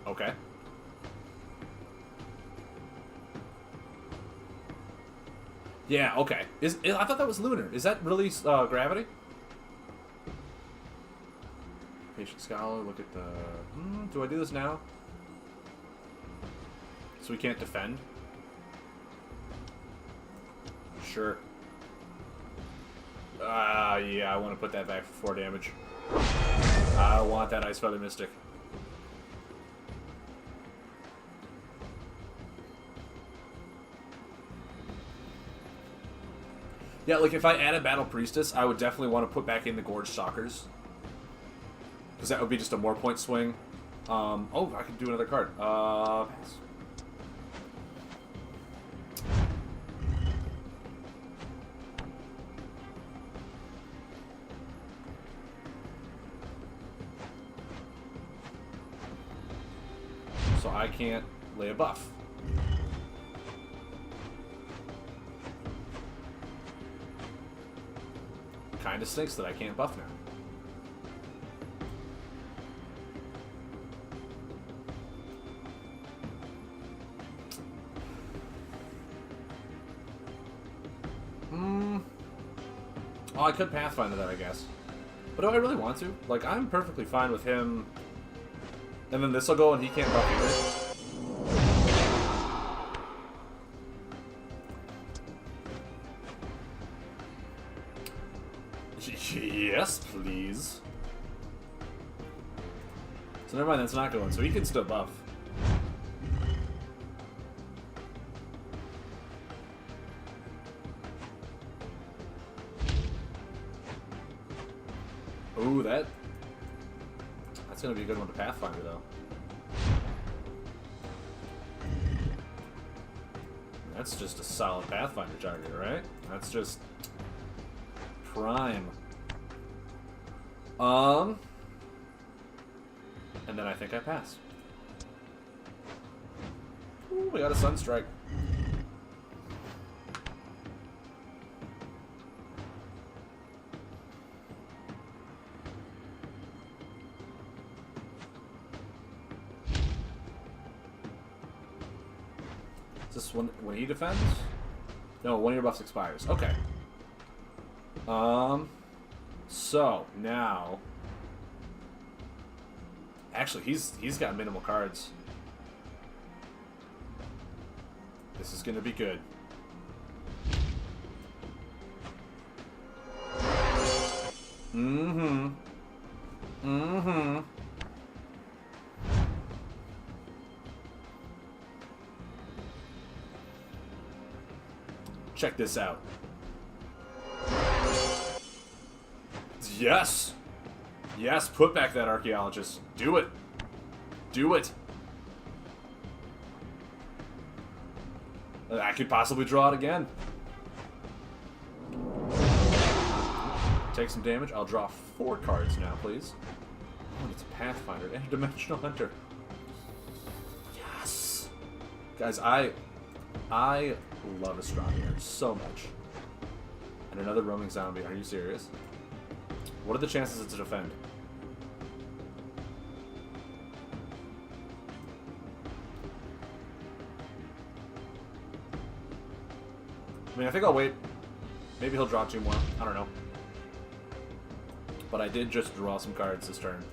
Okay. Yeah, okay. I thought that was lunar. Is that really gravity? Patient Scholar, look at the... do I do this now? So we can't defend? Sure. Yeah, I want to put that back for 4 damage. I want that Ice Feather Mystic. Yeah, like if I add a Battle Priestess, I would definitely want to put back in the Gorge Stalkers. Because that would be just a more point swing. Oh, I could do another card. Pass. So I can't lay a buff. Kinda stinks that I can't buff now. Oh, I could Pathfinder that, I guess. But do I really want to? Like, I'm perfectly fine with him. And then this will go and he can't buff either. Yes, please. So never mind, that's not going. So he can still buff. Ooh, that's gonna be a good one to Pathfinder, though. That's just a solid Pathfinder target, right? That's just prime. And then I think I pass. Ooh, we got a Sunstrike. Is this when he defends? No, one of your buffs expires. Okay. So now, actually, he's got minimal cards. This is gonna be good. Mm-hmm. Mm-hmm. Check this out. Yes! Yes, put back that Archaeologist. Do it. Do it. I could possibly draw it again. Take some damage. I'll draw 4 cards now, please. Oh, it's a Pathfinder and a Dimensional Hunter. Yes! Guys, I love Astronomer so much. And another roaming zombie. Are you serious? What are the chances it's a defend? I mean, I think I'll wait. Maybe he'll draw 2 more. I don't know. But I did just draw some cards this turn.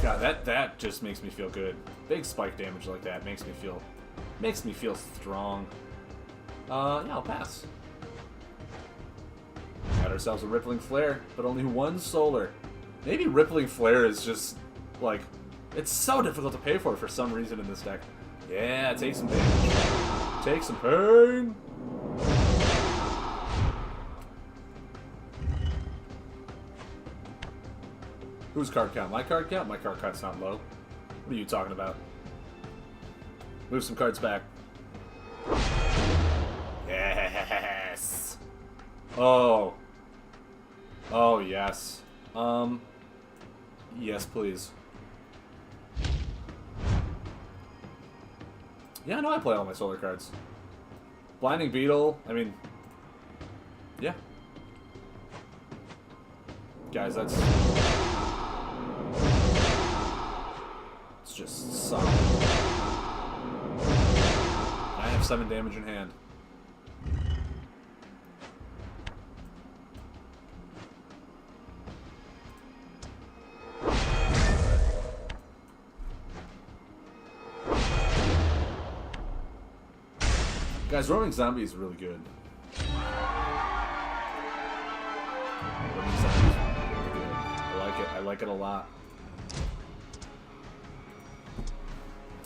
God, that just makes me feel good. Big spike damage like that makes me feel strong. Yeah, I'll pass. Got ourselves a Rippling Flare, but only 1 solar. Maybe Rippling Flare is just, like, it's so difficult to pay for some reason in this deck. Yeah, take some damage. Take some pain. Whose card count? My card count? My card count's not low. What are you talking about? Move some cards back. Yes. Oh. Oh, yes. Yes, please. Yeah, no, I play all my solar cards. Blinding Beetle, I mean... Yeah. Guys, that's... It's just solid. I have 7 damage in hand. Guys, roaming zombie is really good. Roaming zombie is really good. I like it. I like it a lot.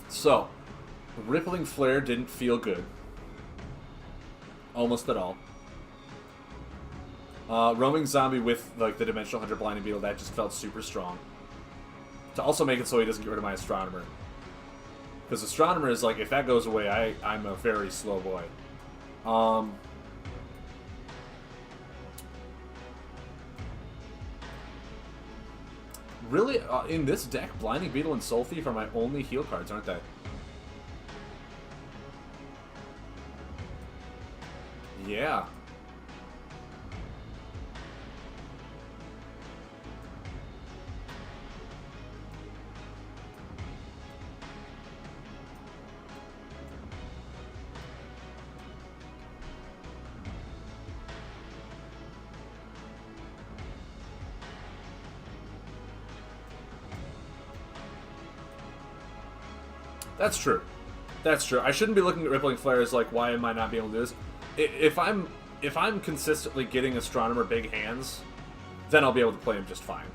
So, Rippling Flare didn't feel good. Almost at all. Roaming Zombie with like the Dimensional Hunter Blinding Beetle, that just felt super strong. To also make it so he doesn't get rid of my Astronomer. Because Astronomer is like, if that goes away, I'm a very slow boy. Really, in this deck, Blinding Beetle and Soul Thief are my only heal cards, aren't they? Yeah. That's true. That's true. I shouldn't be looking at Rippling Flare as like, why am I not being able to do this? If I'm consistently getting Astronomer big hands, then I'll be able to play him just fine.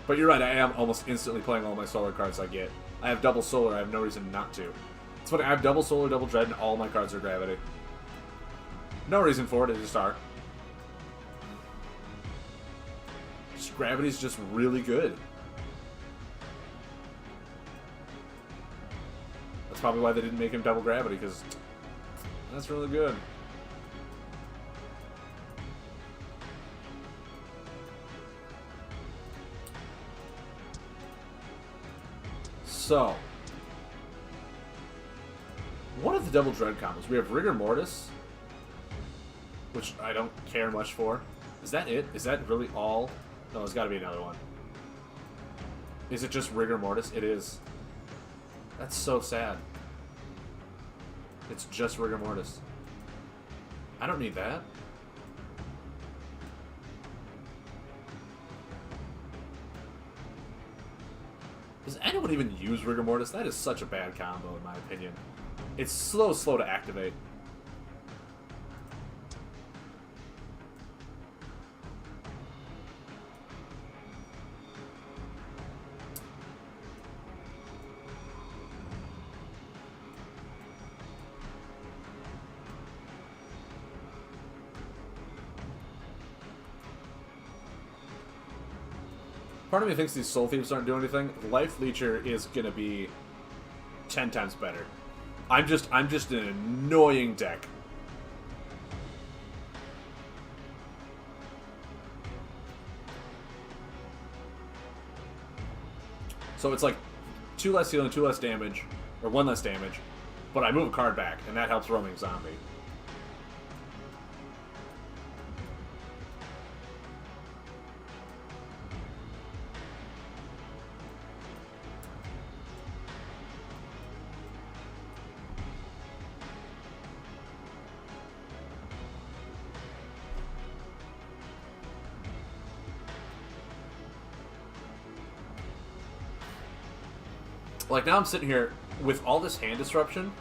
But you're right, I am almost instantly playing all my solar cards I get. I have double solar, I have no reason not to. It's funny, I have double solar, double dread, and all my cards are gravity. No reason for it, they just are. Just gravity's just really good. That's probably why they didn't make him double gravity, because that's really good. So, what are the double dread combos? We have Rigor Mortis, which I don't care much for. Is that it? Is that really all? No, there's got to be another one. Is it just Rigor Mortis? It is. That's so sad. It's just Rigor Mortis. I don't need that. Does anyone even use Rigor Mortis? That is such a bad combo, in my opinion. It's slow to activate. Part of me thinks these Soul Thieves aren't doing anything. Life Leecher is gonna be 10 times better. I'm just an annoying deck. So it's like 2 less healing, 2 less damage, or 1 less damage, but I move a card back, and that helps Roaming Zombie. Like, now I'm sitting here with all this hand disruption.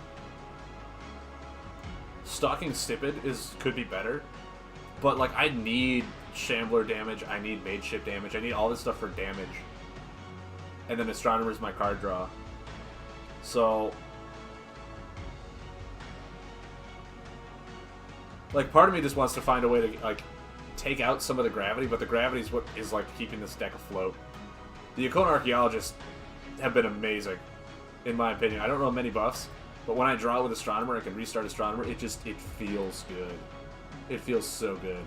Stalking Stipid could be better. But, like, I need Shambler damage, I need Mage Ship damage, I need all this stuff for damage. And then Astronomer's my card draw. So... like, part of me just wants to find a way to, like, take out some of the gravity, but the gravity is what is, like, keeping this deck afloat. The Icona Archaeologists have been amazing, in my opinion. I don't know many buffs, but when I draw with Astronomer, I can restart Astronomer. It feels good. It feels so good.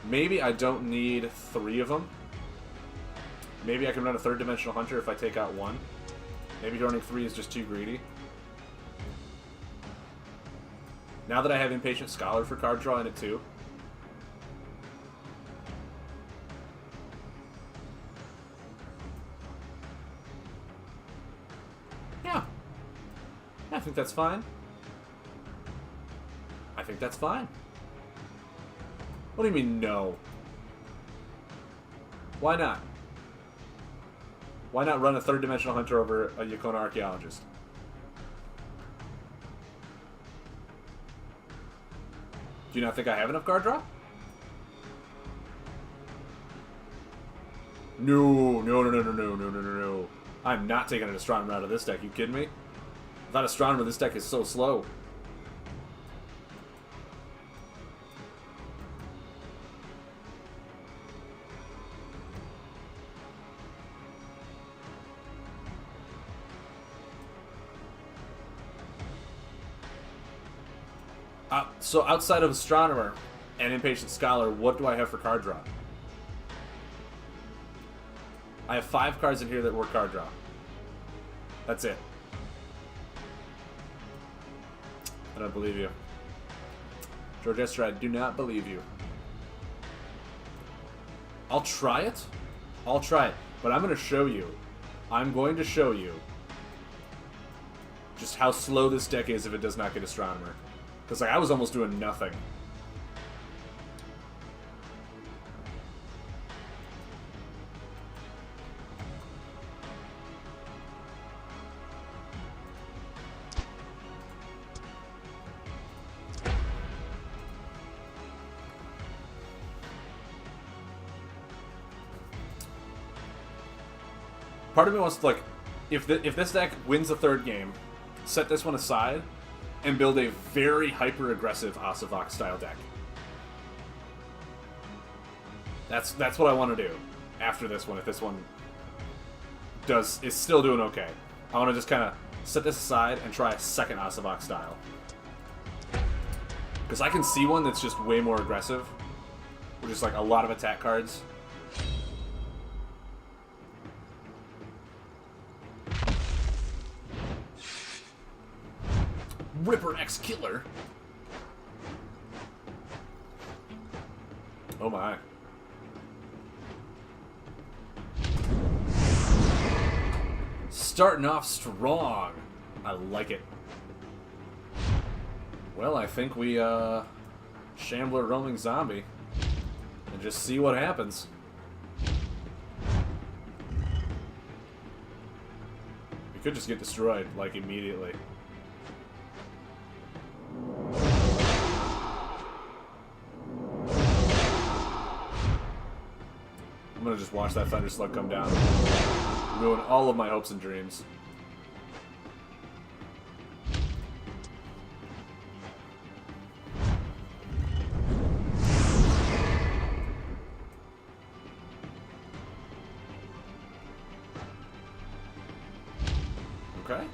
Maybe I don't need 3 of them. Maybe I can run a 3rd Dimensional Hunter if I take out 1. Maybe running 3 is just too greedy. Now that I have Impatient Scholar for card draw in it too. Yeah. I think that's fine. I think that's fine. What do you mean, no? Why not? Why not run a third-dimensional hunter over a Yukona Archaeologist? Do you not think I have enough card draw? No. I'm not taking an Astronomer out of this deck. You kidding me? Without Astronomer, this deck is so slow. So outside of Astronomer and Impatient Scholar, what do I have for card draw? I have 5 cards in here that work card draw. That's it. I don't believe you. George Esther, I do not believe you. I'll try it. I'll try it. But I'm going to show you. I'm going to show you just how slow this deck is if it does not get Astronomer. Because like, I was almost doing nothing. Part of me wants to, like, if this deck wins the 3rd game, set this one aside and build a very hyper-aggressive Asivak style deck. That's what I want to do after this one, if this one is still doing okay. I want to just kind of set this aside and try a second Asivak style. Because I can see one that's just way more aggressive, with just like a lot of attack cards. Ripper X Killer. Oh my. Starting off strong. I like it. Well, I think we Shambler Roaming Zombie and just see what happens. We could just get destroyed like immediately. I'm gonna just watch that Thunder Slug come down. Ruin all of my hopes and dreams. Okay.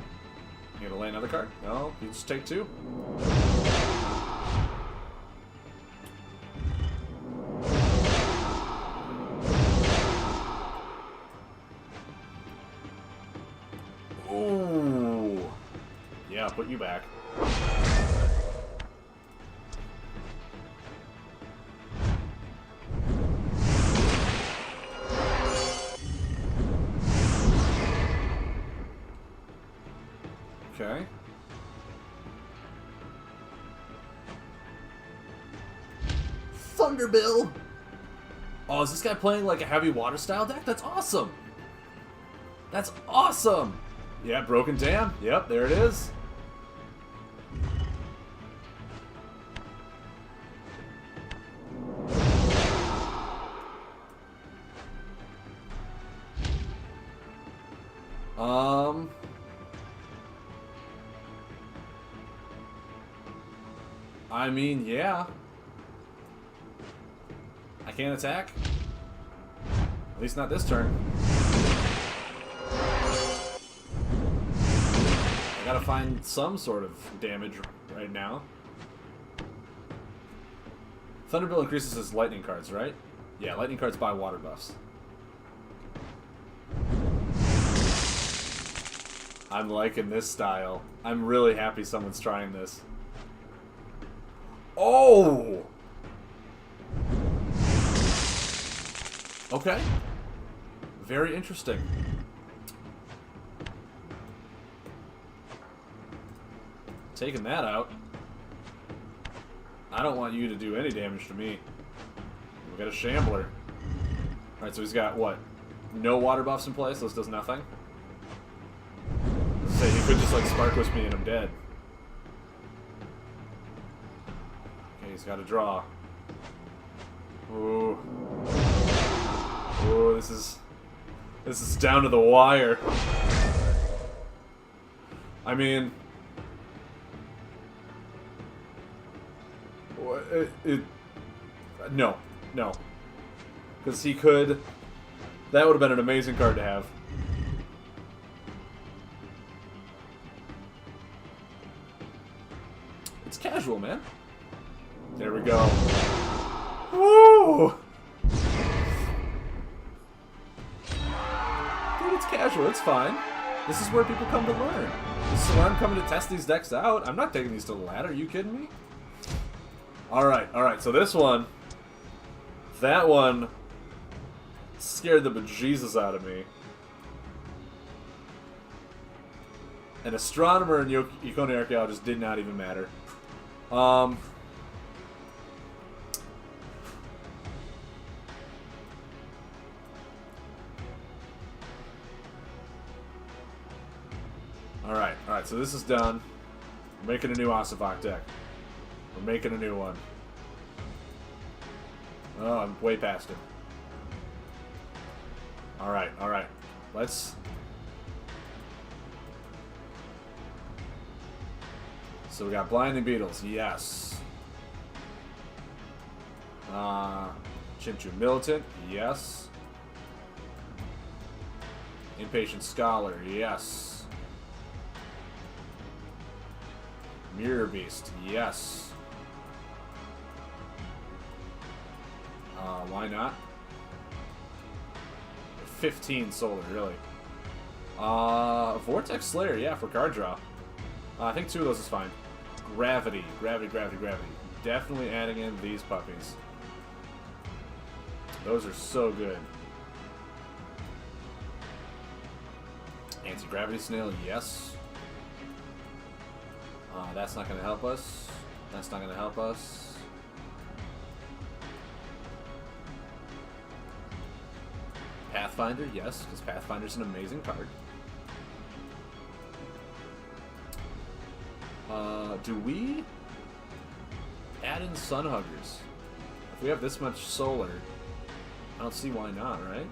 You gonna lay another card? No, you just take 2. Ooh. Yeah, put you back. Okay. Thunderbill! Oh, is this guy playing like a heavy water style deck? That's awesome! That's awesome! Yeah, Broken Dam. Yep, there it is. I mean, yeah. I can't attack. At least not this turn. I gotta find some sort of damage right now. Thunderbill increases his lightning cards, right? Yeah, lightning cards buy water buffs. I'm liking this style. I'm really happy someone's trying this. Oh! Okay. Very interesting. Taking that out. I don't want you to do any damage to me. We got a Shambler. Alright, so he's got, what? No water buffs in place, so this does nothing? Let's say he could just, like, Spark Wisp me and I'm dead. Okay, he's got to draw. Ooh. Ooh, this is down to the wire. I mean... No. No. Because he could... That would have been an amazing card to have. It's casual, man. There we go. Woo! Dude, it's casual. It's fine. This is where people come to learn. This is where I'm coming to test these decks out. I'm not taking these to the ladder. Are you kidding me? Alright. So this one... That one... scared the bejesus out of me. And Astronomer and Yukoni Archaeologist did not even matter. Alright, so this is done. We're making a new Asivak deck. We're making a new one. Oh, I'm way past it. Alright. Let's... So we got Blinding Beetles, yes. Chimchu Militant, yes. Impatient Scholar, yes. Mirror Beast, yes. Why not? 15 solar, really. Vortex Slayer, yeah, for card draw. I think 2 of those is fine. Gravity. Definitely adding in these puppies. Those are so good. Anti-Gravity Snail, yes. That's not going to help us. That's not going to help us. Pathfinder, yes, because Pathfinder's an amazing card. Do we add in Sun Huggers? If we have this much solar, I don't see why not, right?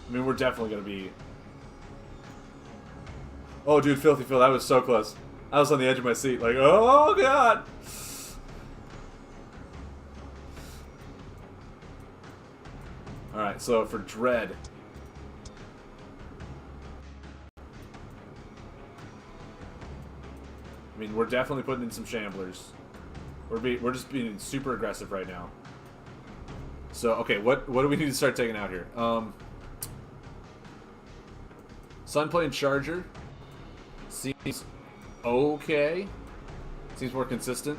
I mean, we're definitely going to be... Oh, dude, Filthy Phil, that was so close. I was on the edge of my seat, like, oh, God! Alright, so for Dread... I mean, we're definitely putting in some Shamblers. We're just being super aggressive right now. So, okay, what do we need to start taking out here? Sunplane Charger seems okay. Seems more consistent.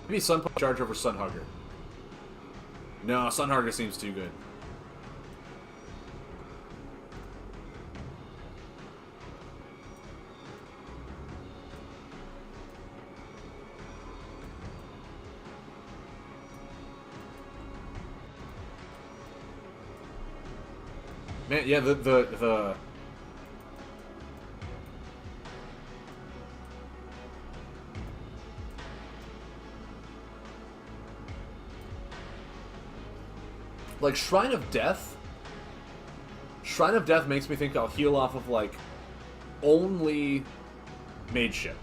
Maybe Sunplane Charger over Sunhugger. No, Sunhugger seems too good. Man, yeah, the like Shrine of Death. Shrine of Death makes me think I'll heal off of like only Mage Ship.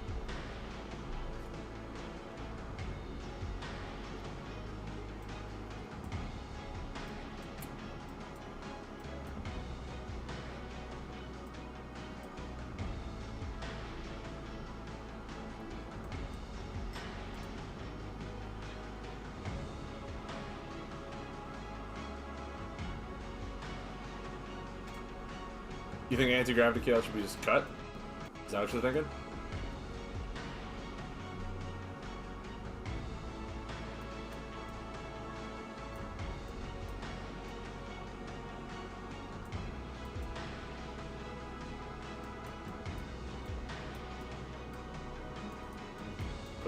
You think anti-gravity kill should be just cut? Is that what you're thinking?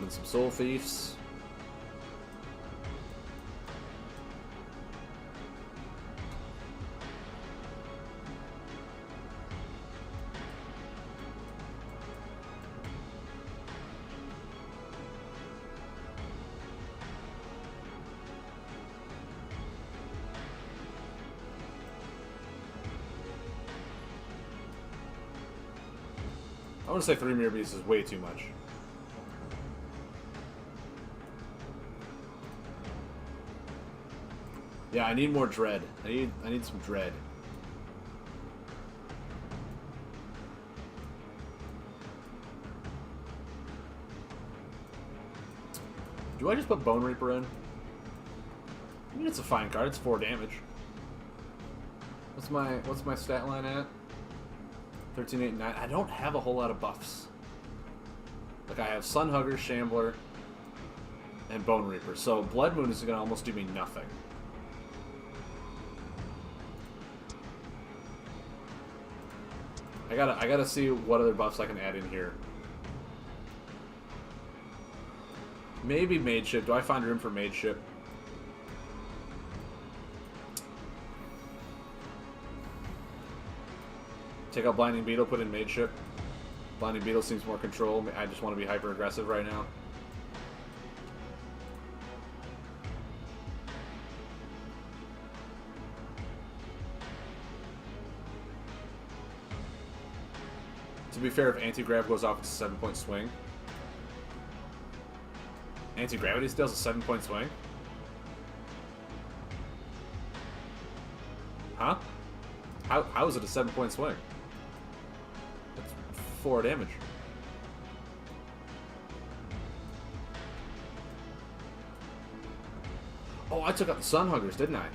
in some Soul Thieves. I want to say 3 Mirror Beasts is way too much. Yeah, I need more dread. I need some dread. Do I just put Bone Reaper in? I mean, it's a fine card. It's 4 damage. What's my stat line at? 13, 8, 9. I don't have a whole lot of buffs. Like, I have Sunhugger, Shambler, and Bone Reaper. So Blood Moon is going to almost do me nothing. I gotta see what other buffs I can add in here. Maybe Mage Ship. Do I find room for Mage Ship? Take out Blinding Beetle, put in Mage Ship. Blinding Beetle seems more control. I just want to be hyper aggressive right now. To be fair, if Anti-Grav goes off, it's a 7-point swing. Anti-Gravity steals a 7-point swing? Huh? How is it a 7-point swing? That's 4 damage. Oh, I took out the Sunhuggers, didn't I?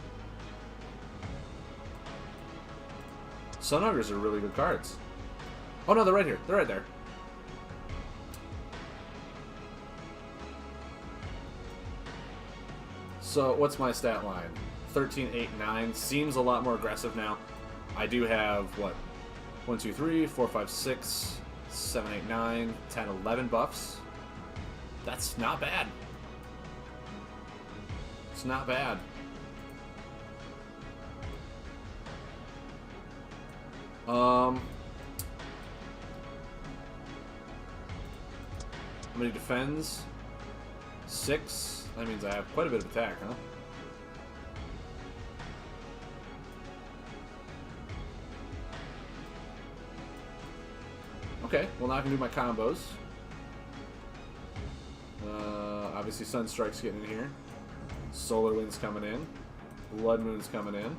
Sunhuggers are really good cards. Oh no, they're right here. They're right there. So, what's my stat line? 13, 8, 9. Seems a lot more aggressive now. I do have, what? 1, 2, 3, 4, 5, 6, 7, 8, 9, 10, 11 buffs. That's not bad. It's not bad. How many defends? 6. That means I have quite a bit of attack, huh? Okay, well now I can do my combos. Obviously Sunstrike's getting in here. Solar Wind's coming in. Blood Moon's coming in.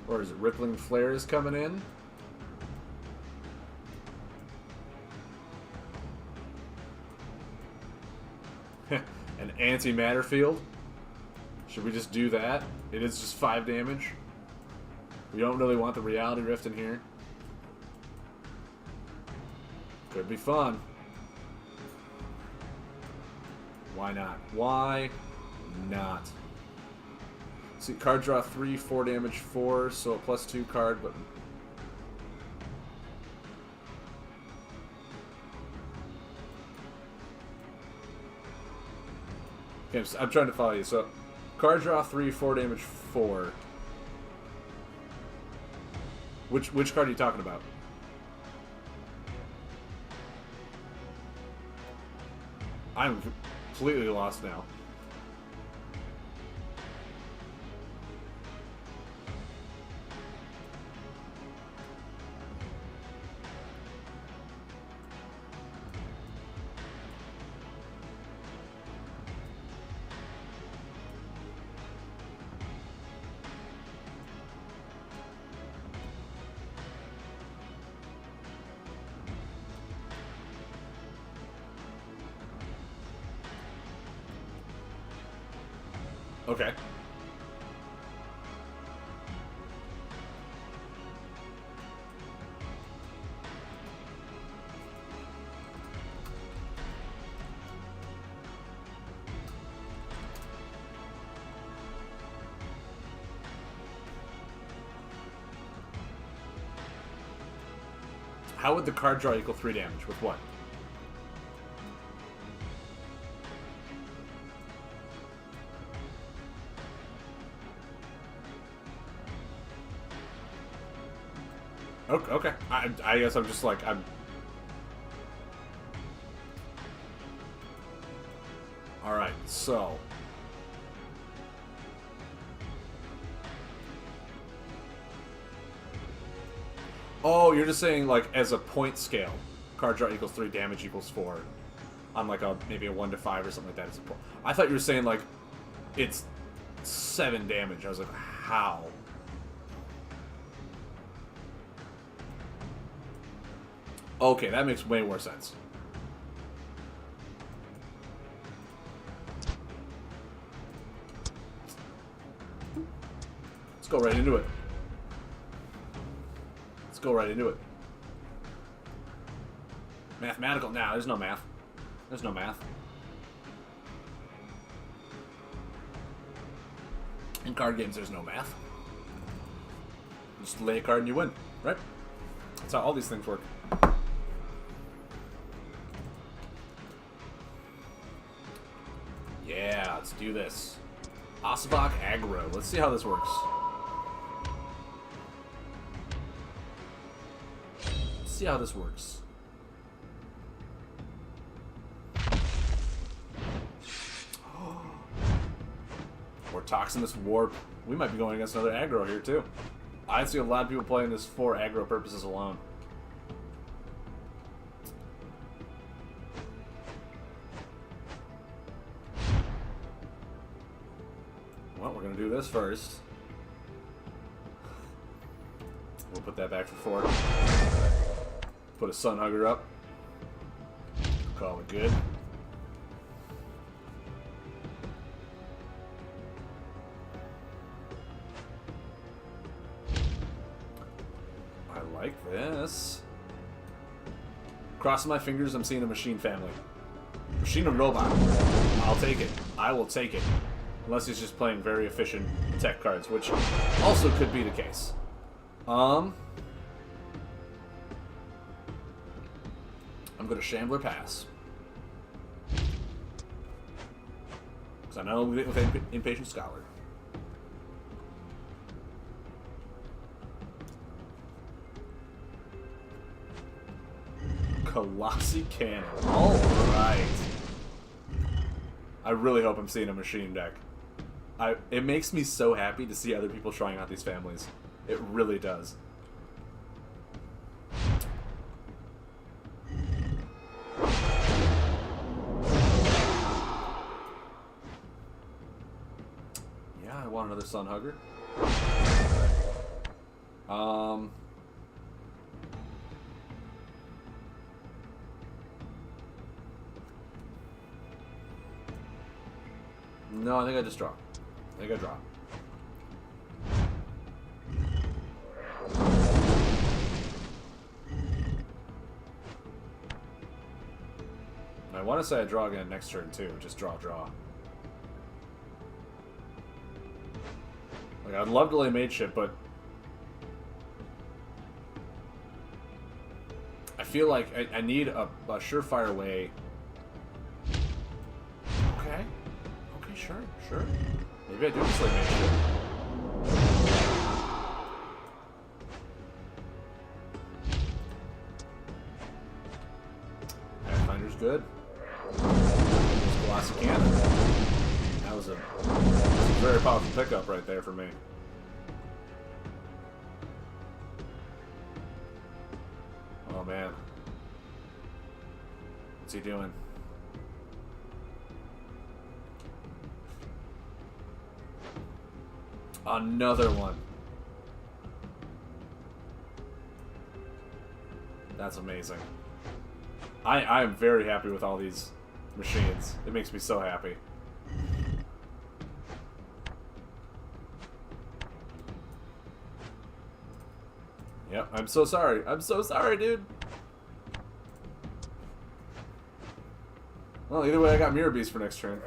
Or is it Rippling Flare is coming in? An anti-matter field? Should we just do that? It is just 5 damage. We don't really want the Reality Rift in here. Could be fun. Why not? Why not? See, card draw 3, 4 damage, 4, so a +2 card, but... Okay, I'm trying to follow you. So, card draw 3, 4 damage, 4. Which card are you talking about? I'm completely lost now. Okay. How would the card draw equal 3 damage? With what? Okay. I guess I'm just like, I'm... Alright, so... Oh, you're just saying, like, as a point scale, card draw equals 3, damage equals 4. On, like, maybe a 1 to 5 or something like that. I thought you were saying, like, it's 7 damage. I was like, how? Okay, that makes way more sense. Let's go right into it. Let's go right into it. Mathematical. Nah, there's no math. There's no math. In card games, there's no math. Just lay a card and you win, right? That's how all these things work. Yeah, let's do this. Asivak aggro. Let's see how this works. Let's see how this works. Or Toxinous Warp. We might be going against another aggro here too. I see a lot of people playing this for aggro purposes alone. Well, we're going to do this first. We'll put that back to 4. Put a Sun Hugger up. Call it good. I like this. Crossing my fingers, I'm seeing a machine family. Machine and robot. I'll take it. I will take it. Unless he's just playing very efficient tech cards, which also could be the case. I'm going to Shambler pass. Because I know I'm going to get with Impatient Scholar. Colossi Cannon. Alright. I really hope I'm seeing a machine deck. It makes me so happy to see other people trying out these families. It really does. Yeah, I want another Sun Hugger. No, I think I just draw. I think I draw. I want to say I draw again next turn too. Just draw. Like, I'd love to lay mateship, but I feel like I need a surefire way. Okay. Okay, sure. Maybe I do just lay mateship. Pathfinder's good. Colossi Cannon. That was a very powerful pickup right there for me. Oh man. What's he doing? Another one. That's amazing. I am very happy with all these machines. It makes me so happy. Yep, I'm so sorry. I'm so sorry, dude. Well, either way, I got Mirror Beast for next turn.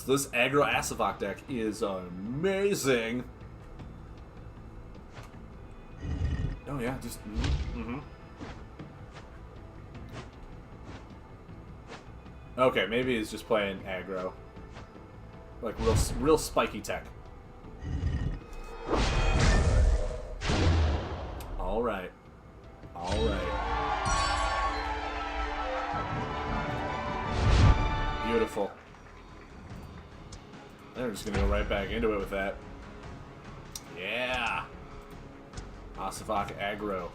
This aggro Asivak deck is amazing. Oh yeah, just Okay, maybe he's just playing aggro, like real spiky tech. All right, all right, beautiful. They're just gonna go right back into it with that. Yeah, Asivak aggro.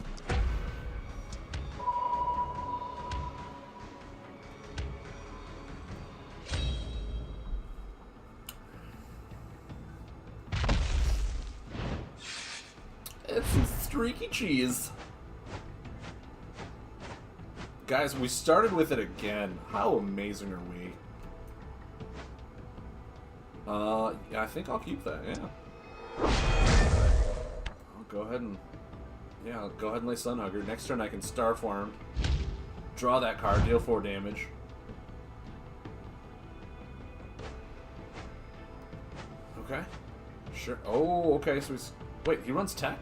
It's some streaky cheese. Guys, we started with it again. How amazing are we? Yeah, I think I'll keep that, yeah. I'll go ahead and... Yeah, I'll go ahead and lay Sunhugger. Next turn I can Star Farm. Draw that card, deal 4 damage. Okay. Sure. Oh, okay, so he's... Wait, he runs tech?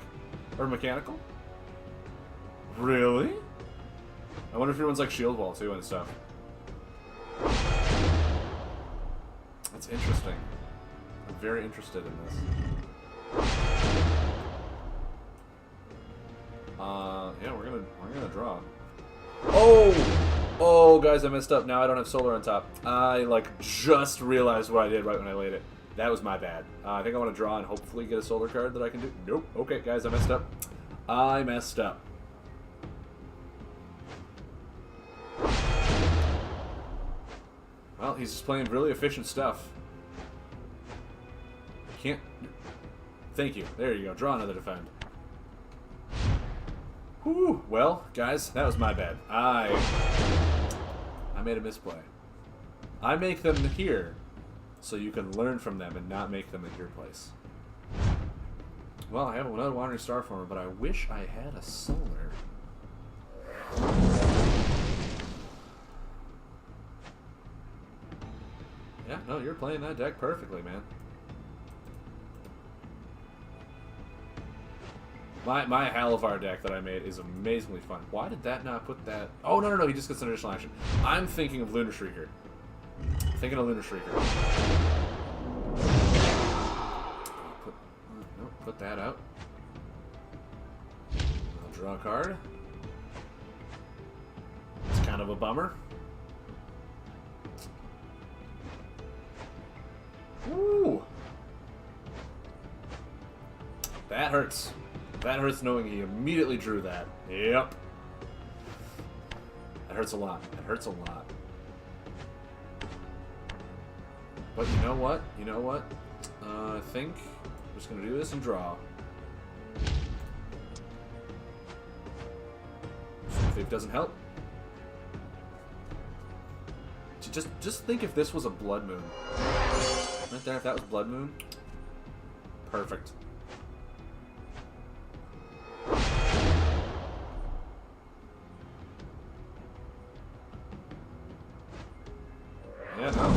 Or mechanical? Really? I wonder if he runs like Shield Wall too and stuff. That's interesting. I'm very interested in this. Yeah, we're gonna draw. Oh, guys, I messed up. Now I don't have solar on top. I like just realized what I did right when I laid it. That was my bad. I think I want to draw and hopefully get a solar card that I can do. Nope. Okay, guys, I messed up. I messed up. Well, he's just playing really efficient stuff. Can't... Thank you. There you go. Draw another defend. Whew. Well, guys, that was my bad. I made a misplay. I make them here so you can learn from them and not make them in your place. Well, I have another Wandering Starformer, but I wish I had a solar. Yeah, no, you're playing that deck perfectly, man. My Halavar deck that I made is amazingly fun. Why did that not put that... Oh, no, he just gets an additional action. I'm thinking of Lunar Shrieker. Thinking of Lunar Shrieker. Put that out. I'll draw a card. It's kind of a bummer. Ooh. That hurts. That hurts knowing he immediately drew that. Yep. That hurts a lot. That hurts a lot. But you know what? You know what? I think I'm just going to do this and draw. If it doesn't help. Just think if this was a Blood Moon. Right there, if that was Blood Moon. Perfect. Yeah, no.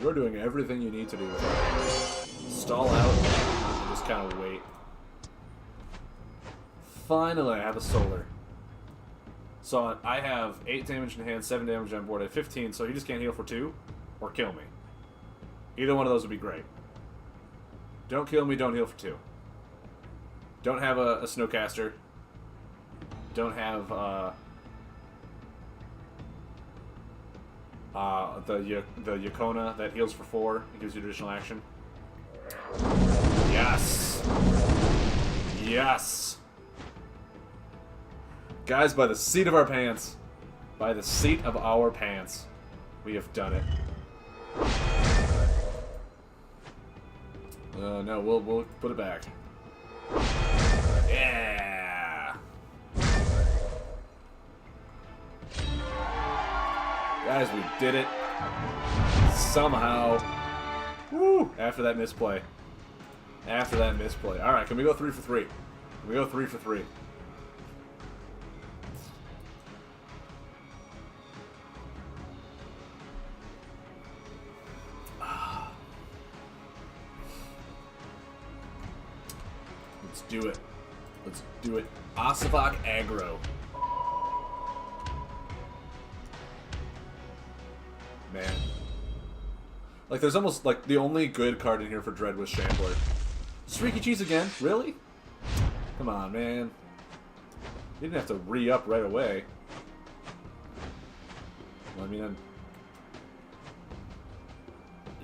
You're doing everything you need to do. Stall out and just kind of wait. Finally, I have a solar. So I have 8 damage in hand, 7 damage on board at 15, so he just can't heal for 2 or kill me. Either one of those would be great. Don't kill me, don't heal for 2. Don't have a Snowcaster. Don't have the Yakona that heals for 4 and gives you additional action. Yes! Yes! Guys, by the seat of our pants. By the seat of our pants. We have done it. No, we'll put it back. Yeah! Guys, we did it. Somehow. Woo! After that misplay. After that misplay. Alright, can we go 3 for 3? Can we go 3 for 3? Let's do it. Let's do it. Asivak aggro. Man. Like, there's almost, like, the only good card in here for Dread was Shambler. Streaky Cheese again? Really? Come on, man. You didn't have to re-up right away. Well, I mean,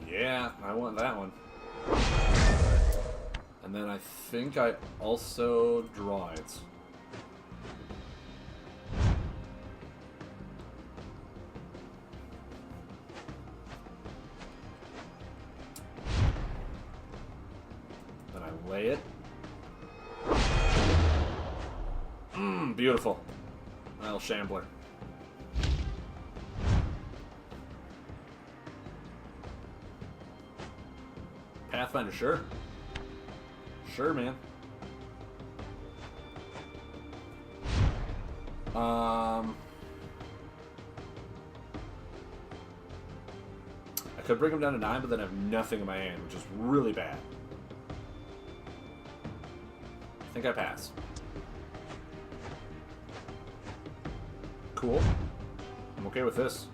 yeah, I want that one. And then I think I also draw it. Then I lay it. Beautiful. Well, Shambler. Pathfinder, sure. Sure, man. I could bring him down to 9, but then I have nothing in my hand, which is really bad. I think I pass. Cool. I'm okay with this.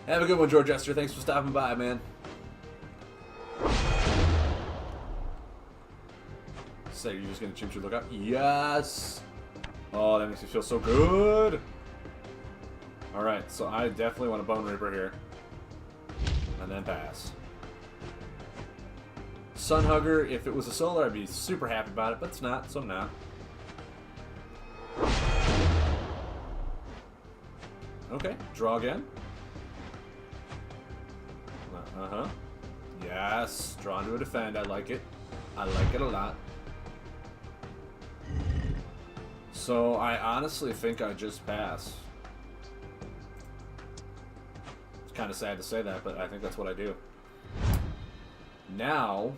Have a good one, George Esther. Thanks for stopping by, man. So you're just gonna Chim Chim Lookout? Yes! Oh, that makes me feel so good! Alright, so I definitely want a Bone Reaper here. And then pass. Sunhugger, if it was a solar, I'd be super happy about it, but it's not, so I'm not. Okay, draw again. Uh-huh. Yes, drawn to a defend, I like it. I like it a lot. So, I honestly think I just pass. It's kind of sad to say that, but I think that's what I do. Now...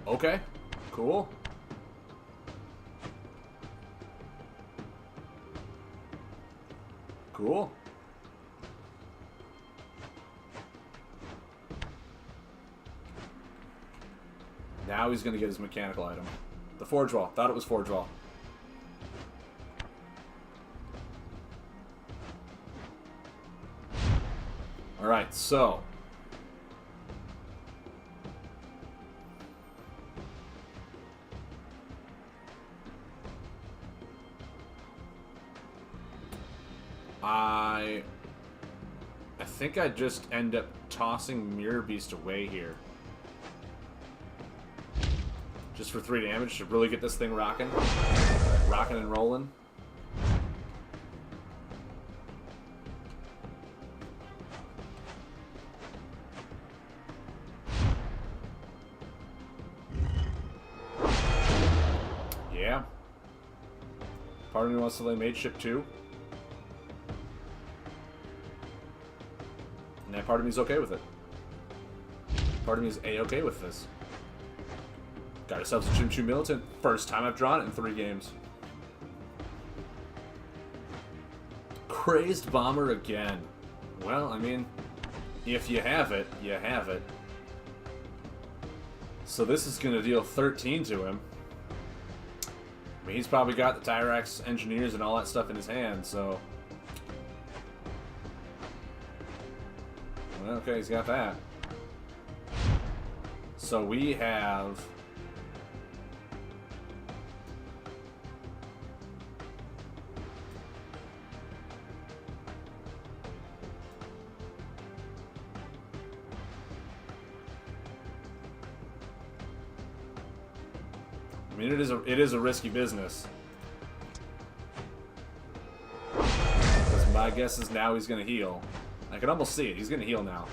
Okay, cool. Cool. Now he's going to get his mechanical item. The Forge Wall. Thought it was Forge Wall. Alright, so... I think I just end up tossing Mirror Beast away here. Just for 3 damage to really get this thing rocking. Rocking and rolling. Yeah. Part of me wants to lay Mateship too. And that part of me is okay with it. Part of me is A-okay with this. Got ourselves a Chim Chim Militant. First time I've drawn it in 3 games. Crazed Bomber again. Well, I mean, if you have it, you have it. So this is going to deal 13 to him. I mean, he's probably got the Tyrax Engineers and all that stuff in his hand, so... Well, okay, he's got that. So we have... I mean, it is a risky business. Because my guess is now he's going to heal. I can almost see it. He's going to heal now.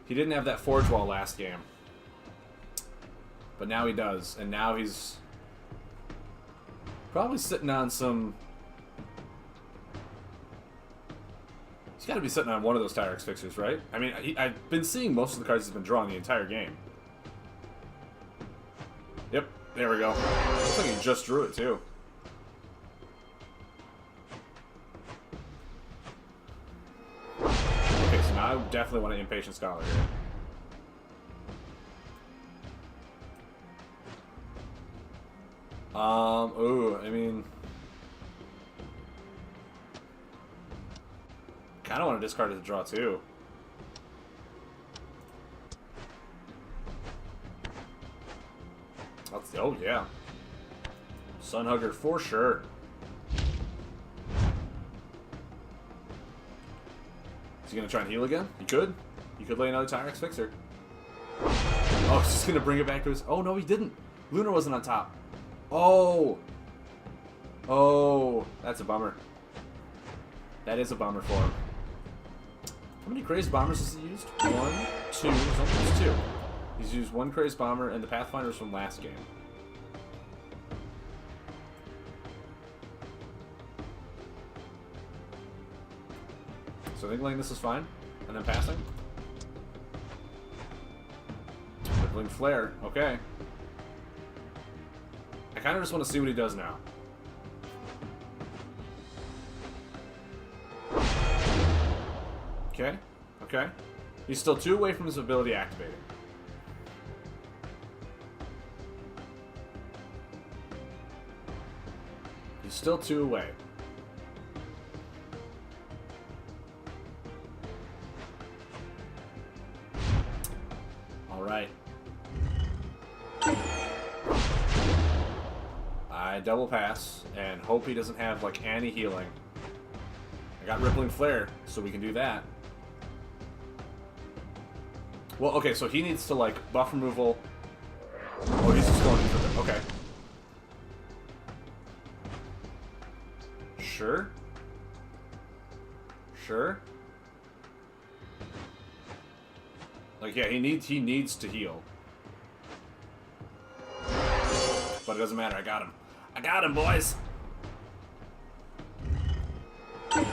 He didn't have that Forge Wall last game. But now he does. And now he's probably sitting on some... He's got to be sitting on one of those Tyrex fixers, right? I mean, I've been seeing most of the cards he's been drawing the entire game. Yep, there we go. Looks like he just drew it, too. Okay, so now I definitely want an Impatient Scholar here. Ooh, I mean... Kinda want to discard it to draw, too. Oh, yeah. Sunhugger for sure. Is he going to try and heal again? He could. He could lay another Tyrex Fixer. Oh, he's just going to bring it back to his... Oh, no, he didn't. Lunar wasn't on top. Oh. Oh, that's a bummer. That is a bummer for him. How many Crazed Bombers has he used? 1, 2. He's only used 2. He's used 1 Crazed Bomber and the Pathfinders from last game. So I think laying this is fine. And then passing. Rippling Flare. Okay. I kind of just want to see what he does now. Okay. Okay. He's still 2 away from his ability activating. He's still 2 away. Alright. I double pass and hope he doesn't have like any healing. I got Rippling Flare, so we can do that. Well, okay, so he needs to like buff removal. Oh, he's just going for the... Okay. Sure. Sure. Like, yeah, he needs to heal. But it doesn't matter, I got him. I got him, boys! 3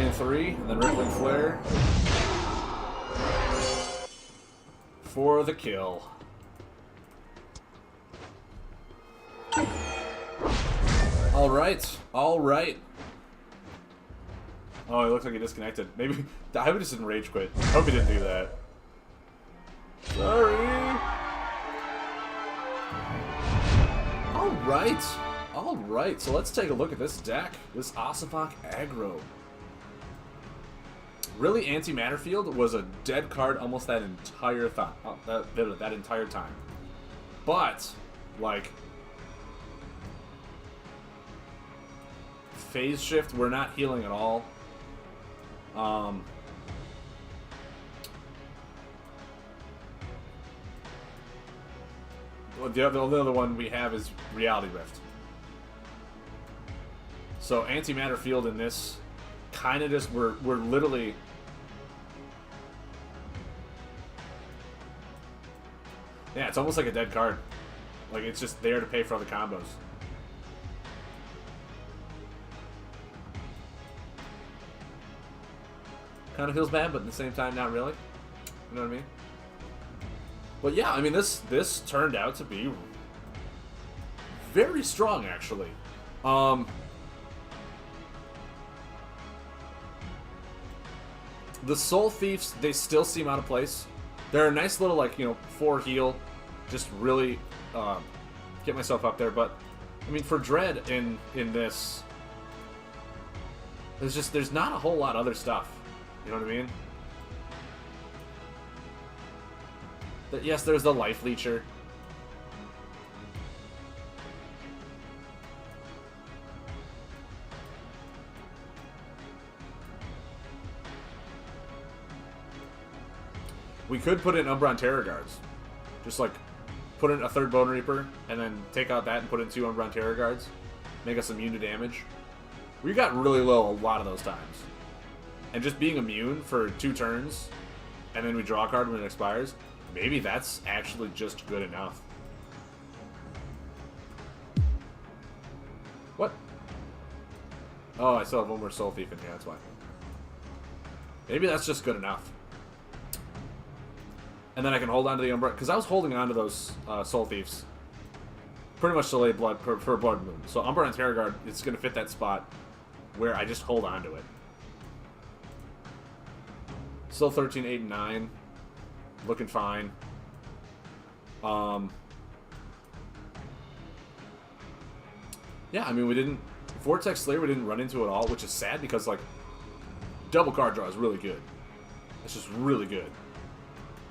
and 3, and then Rippling Flare. For the kill. Alright, alright. Oh, it looks like he disconnected. Maybe, I hope he just didn't rage quit. I hope he didn't do that. Sorry. Alright, alright. So let's take a look at this deck. This Asivak aggro. Really, Anti-Matter Field was a dead card almost that entire that entire time. But, like, Phase Shift, we're not healing at all. The other one we have is Reality Rift. So Anti-Matter Field in this kind of just we're literally. Yeah, it's almost like a dead card. Like, it's just there to pay for other combos. Kind of feels bad, but at the same time, not really. You know what I mean? But yeah, I mean, this turned out to be very strong, actually. The Soul Thieves, they still seem out of place. They're a nice little, like, you know, 4 heal. Just really get myself up there. But, I mean, for Dread in this, there's not a whole lot of other stuff. You know what I mean? Yes, there's the Life Leecher. We could put in Umbron Terror Guards. Just like put in a 3rd Bone Reaper and then take out that and put in 2 Umbron Terror Guards. Make us immune to damage. We got really low a lot of those times. And just being immune for 2 turns and then we draw a card when it expires, maybe that's actually just good enough. What? Oh, I still have 1 more Soul Thief in here, that's why. Maybe that's just good enough. And then I can hold on to the Umbra, because I was holding on to those Soul Thieves pretty much to lay blood for Blood Moon. So Umbra and Terror Guard, it's going to fit that spot where I just hold on to it. Still 13, 8, and 9. Looking fine. Yeah, I mean, we didn't... Vortex Slayer we didn't run into at all, which is sad because, like, double card draw is really good. It's just really good.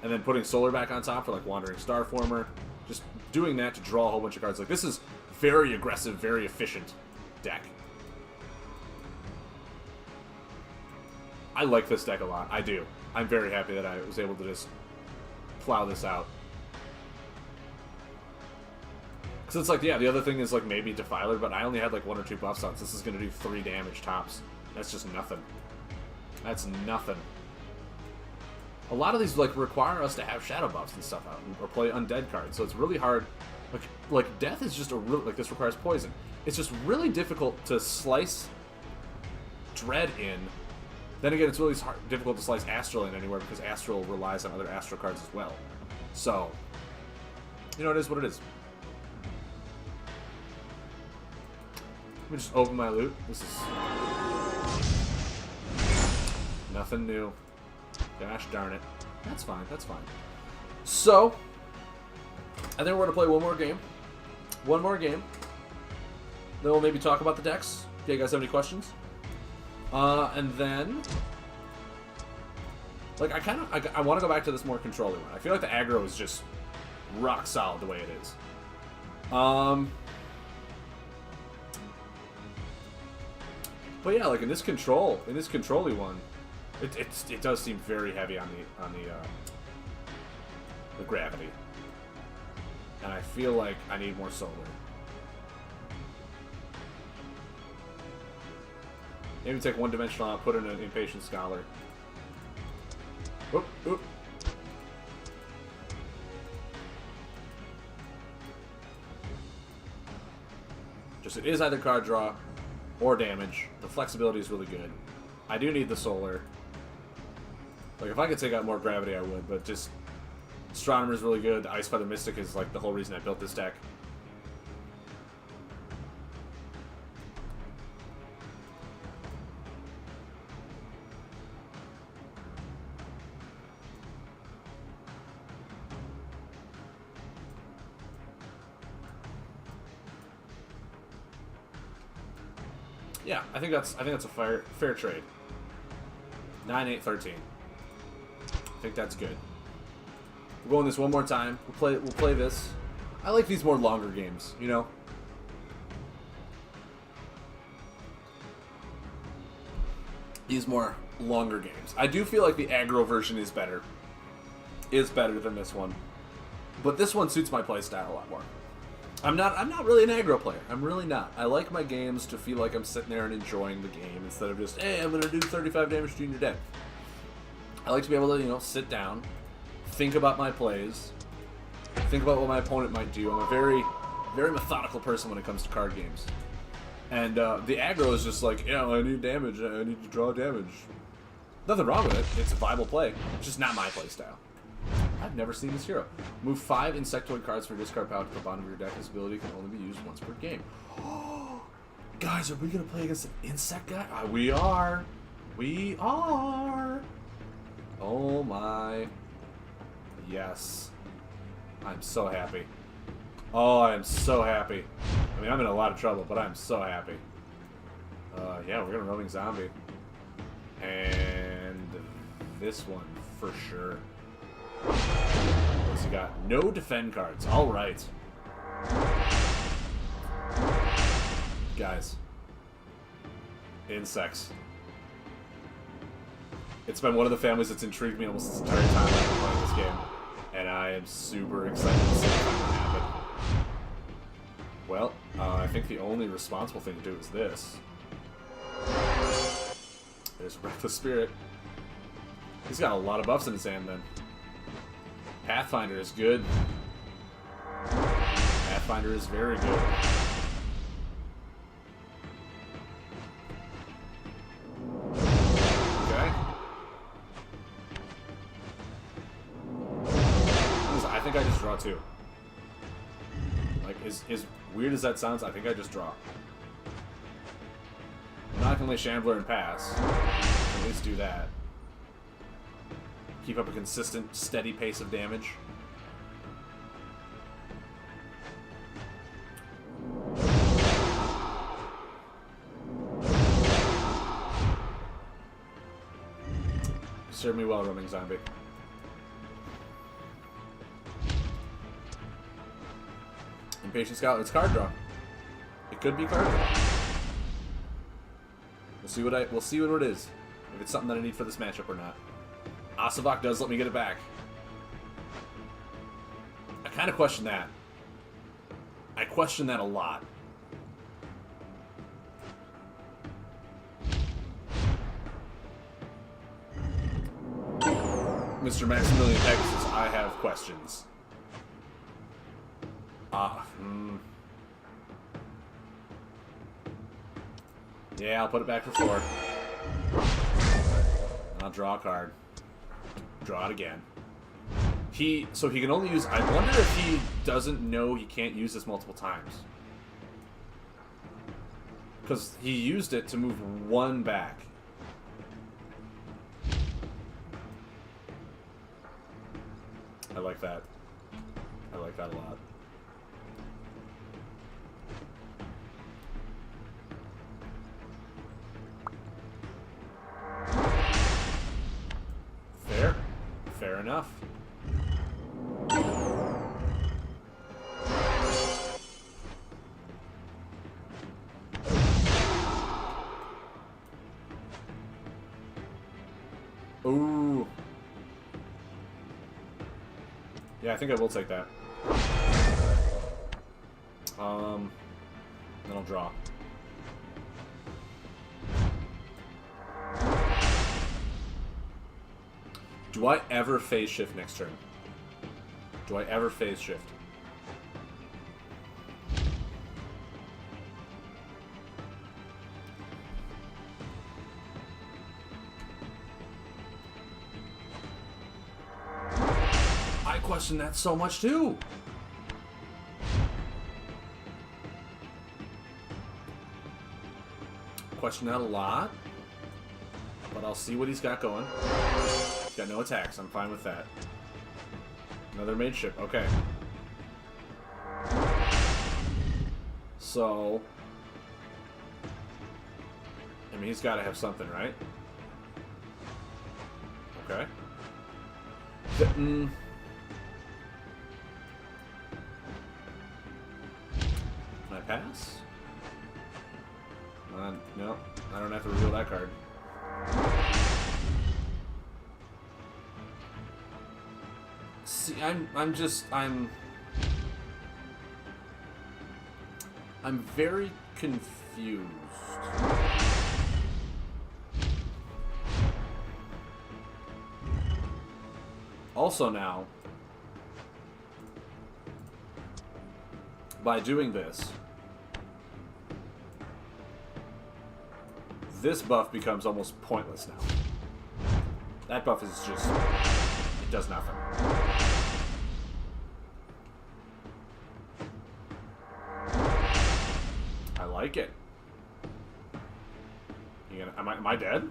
And then putting Solar back on top for, like, Wandering Starformer. Just doing that to draw a whole bunch of cards. Like, this is very aggressive, very efficient deck. I like this deck a lot. I do. I'm very happy that I was able to just plow this out. Because it's like, yeah, the other thing is, like, maybe Defiler, but I only had, like, 1 or 2 buffs on, so this is going to do 3 damage tops. That's just nothing. That's nothing. A lot of these, like, require us to have shadow buffs and stuff out, or play undead cards, so it's really hard. Like Death is just a real, like, this requires poison. It's just really difficult to slice Dread in. Then again, it's really difficult to slice Astral in anywhere, because Astral relies on other Astral cards as well. So, you know, it is what it is. Let me just open my loot. This is nothing new. Gosh darn it. That's fine, that's fine. So, I think we're going to play one more game. One more game. Then we'll maybe talk about the decks. Okay, you guys have any questions? And then... Like, I want to go back to this more controlling one. I feel like the aggro is just rock solid the way it is. But yeah, like in this control-y one, it does seem very heavy on the gravity, and I feel like I need more solar. Maybe take one-dimensional out, put in an Impatient Scholar. Oop, oop. Just it is either card draw or damage. The flexibility is really good. I do need the solar. Like, if I could take out more gravity, I would, but just... Astronomer is really good. The Ice Feather Mystic is, like, the whole reason I built this deck. Yeah, I think that's a fair trade. 9, 8, 13. I think that's good. We're going this one more time. We'll play this. I like these more longer games, you know? These more longer games. I do feel like the aggro version is better. Is better than this one. But this one suits my playstyle a lot more. I'm not really an aggro player. I'm really not. I like my games to feel like I'm sitting there and enjoying the game instead of just, hey, I'm going to do 35 damage to you in your deck. I like to be able to, you know, sit down, think about my plays, think about what my opponent might do. I'm a very, very methodical person when it comes to card games. And the aggro is just like, yeah, I need damage. I need to draw damage. Nothing wrong with it. It's a viable play. It's just not my play style. I've never seen this hero. Move 5 Insectoid cards for discard power to the bottom of your deck. This ability can only be used once per game. Guys, are we going to play against an insect guy? We are. We are. Oh my. Yes. I'm so happy. Oh, I'm so happy. I mean, I'm in a lot of trouble, but I'm so happy. Yeah, we're going to Roaming Zombie. And this one, for sure. What's he got? No defend cards. Alright. Guys. Insects. It's been one of the families that's intrigued me almost this entire time I've been playing this game. And I am super excited to see what's going to happen. Well, I think the only responsible thing to do is this. There's Reckless Spirit. He's got a lot of buffs in his hand then. Pathfinder is good. Pathfinder is very good. Okay. too. Like, as weird as that sounds, I think I just draw. I'm not gonna lay Shambler and pass. At least do that. Keep up a consistent, steady pace of damage. Serve me well, roaming zombie. Impatient Scout, it's card draw. It could be card draw. We'll see what it is. If it's something that I need for this matchup or not. Asivak does let me get it back. I kind of question that. I question that a lot. Mr. Maximilian Pegasus, I have questions. Yeah, I'll put it back for 4. And I'll draw a card. Draw it again. So he can only use... I wonder if he doesn't know he can't use this multiple times. Because he used it to move 1 back. I like that. I like that a lot. Fair enough. Ooh. Yeah, I think I will take that. Then I'll draw. Do I ever phase shift next turn? Do I ever phase shift? I question that so much too. Question that a lot. But I'll see what he's got going. Got no attacks. I'm fine with that. Another mage ship. Okay. So... I mean, he's got to have something, right? Okay. Can I pass? No. I don't have to reveal that card. See, I'm very confused. Also now, by doing this buff becomes almost pointless now. That buff is just, it does nothing. I like it. Am I dead?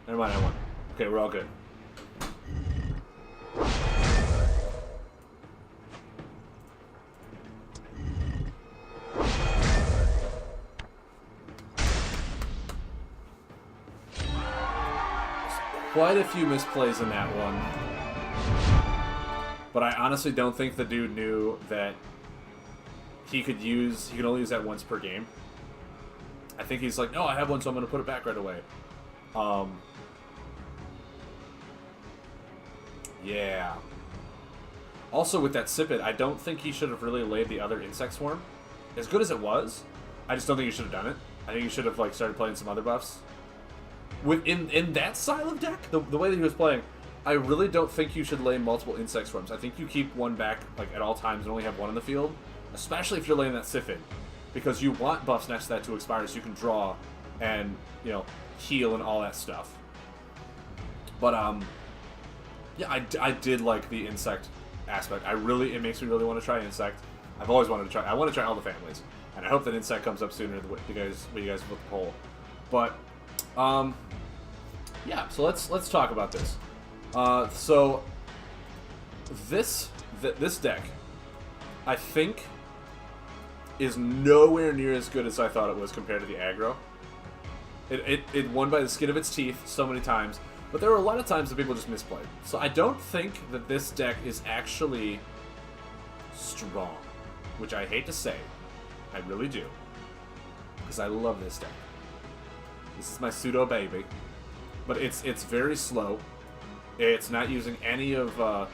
Never mind, I won. Okay, we're all good. Quite a few misplays in that one. But I honestly don't think the dude knew that he could only use that once per game. I think he's like, no, I have one, so I'm going to put it back right away. Yeah. Also, with that Sip It, I don't think he should have really laid the other Insect Swarm. As good as it was, I just don't think he should have done it. I think he should have started playing some other buffs. In that style of deck, the way that he was playing, I really don't think you should lay multiple Insect Swarms. I think you keep one back at all times and only have one in the field, especially if you're laying that Sip It, because you want buffs next to that to expire so you can draw and, heal and all that stuff. But, Yeah, I did like the insect aspect. It makes me really want to try insect. I've always wanted to try. I want to try all the families, and I hope that insect comes up sooner than what you guys vote the poll. But, yeah. So let's talk about this. So this deck, I think, is nowhere near as good as I thought it was compared to the aggro. It won by the skin of its teeth so many times, but there were a lot of times that people just misplayed. So I don't think that this deck is actually strong, which I hate to say. I really do, because I love this deck. This is my pseudo baby, but it's very slow. It's not using any of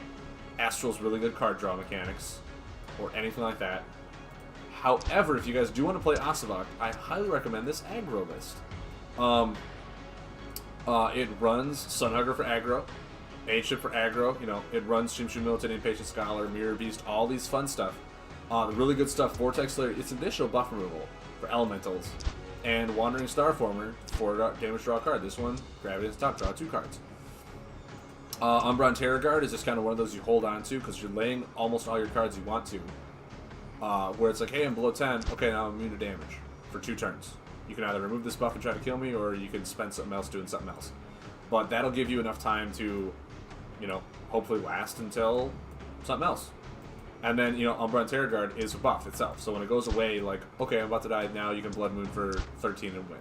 Astral's really good card draw mechanics or anything like that. However, if you guys do want to play Asivak, I highly recommend this aggro list. It runs Sunhugger for aggro, Ancient for aggro, it runs Shimshu Militant, Impatient Scholar, Mirror Beast, all these fun stuff. The really good stuff, Vortex Slayer, it's additional buff removal for elementals, and Wandering Starformer for damage draw a card. This one, Gravity at the top, draw 2 cards. Umbron Terror Guard is just kind of one of those you hold on to because you're laying almost all your cards you want to. Where it's like, hey, I'm below 10, okay, now I'm immune to damage for 2 turns. You can either remove this buff and try to kill me, or you can spend something else doing something else. But that'll give you enough time to, hopefully last until something else. And then, Umbron Terror Guard is a buff itself. So when it goes away, like, okay, I'm about to die, now you can Blood Moon for 13 and win.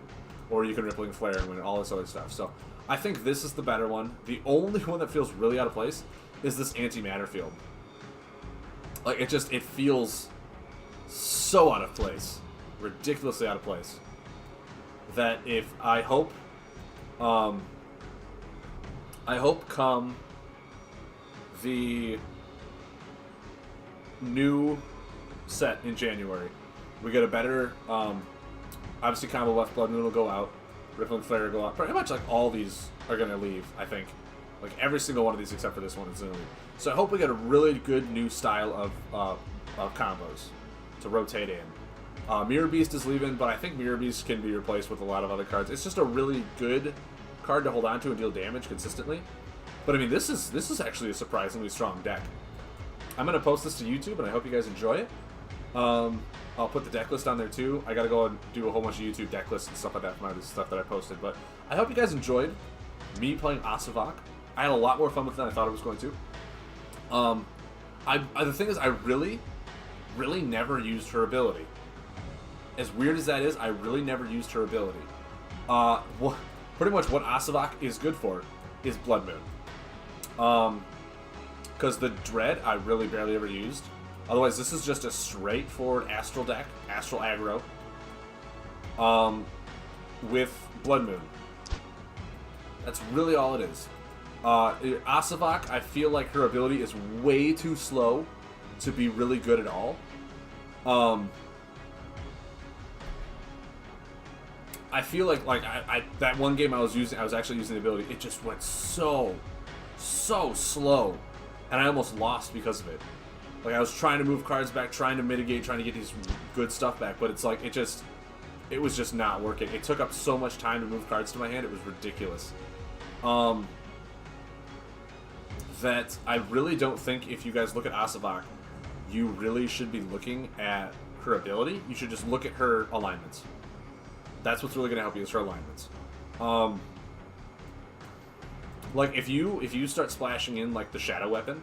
Or you can Rippling Flare and win, all this other stuff. So I think this is the better one. The only one that feels really out of place is this Antimatter Field. Like, it feels so out of place. Ridiculously out of place. That I hope come the new set in January, we get a better, obviously Combo Buff Blood Moon will go out, Rippling Flare will go out, pretty much like all these are going to leave, I think. Like every single one of these except for this one is going to leave. So I hope we get a really good new style of combos to rotate in. Mirror Beast is leaving, but I think Mirror Beast can be replaced with a lot of other cards. It's just a really good card to hold on to and deal damage consistently. But I mean, this is actually a surprisingly strong deck. I'm going to post this to YouTube, and I hope you guys enjoy it. I'll put the deck list on there too. I got to go and do a whole bunch of YouTube deck lists and stuff like that from the stuff that I posted. But I hope you guys enjoyed me playing Asivak. I had a lot more fun with it than I thought I was going to. The thing is, I really never used her ability. As weird as that is, I really never used her ability. Pretty much what Asivak is good for is Blood Moon. Because the Dread, I really barely ever used. Otherwise, this is just a straightforward Astral deck, Astral aggro, with Blood Moon. That's really all it is. Asivak, I feel like her ability is way too slow to be really good at all. I feel like that one game I was actually using the ability, it just went so slow, and I almost lost because of it. Like, I was trying to move cards back, trying to mitigate, trying to get these good stuff back, but it's like, it was just not working. It took up so much time to move cards to my hand, it was ridiculous. That I really don't think, if you guys look at Asivak, you really should be looking at her ability. You should just look at her alignments. That's what's really going to help you, is her alignments. Like, if you start splashing in, like, the Shadow Weapon,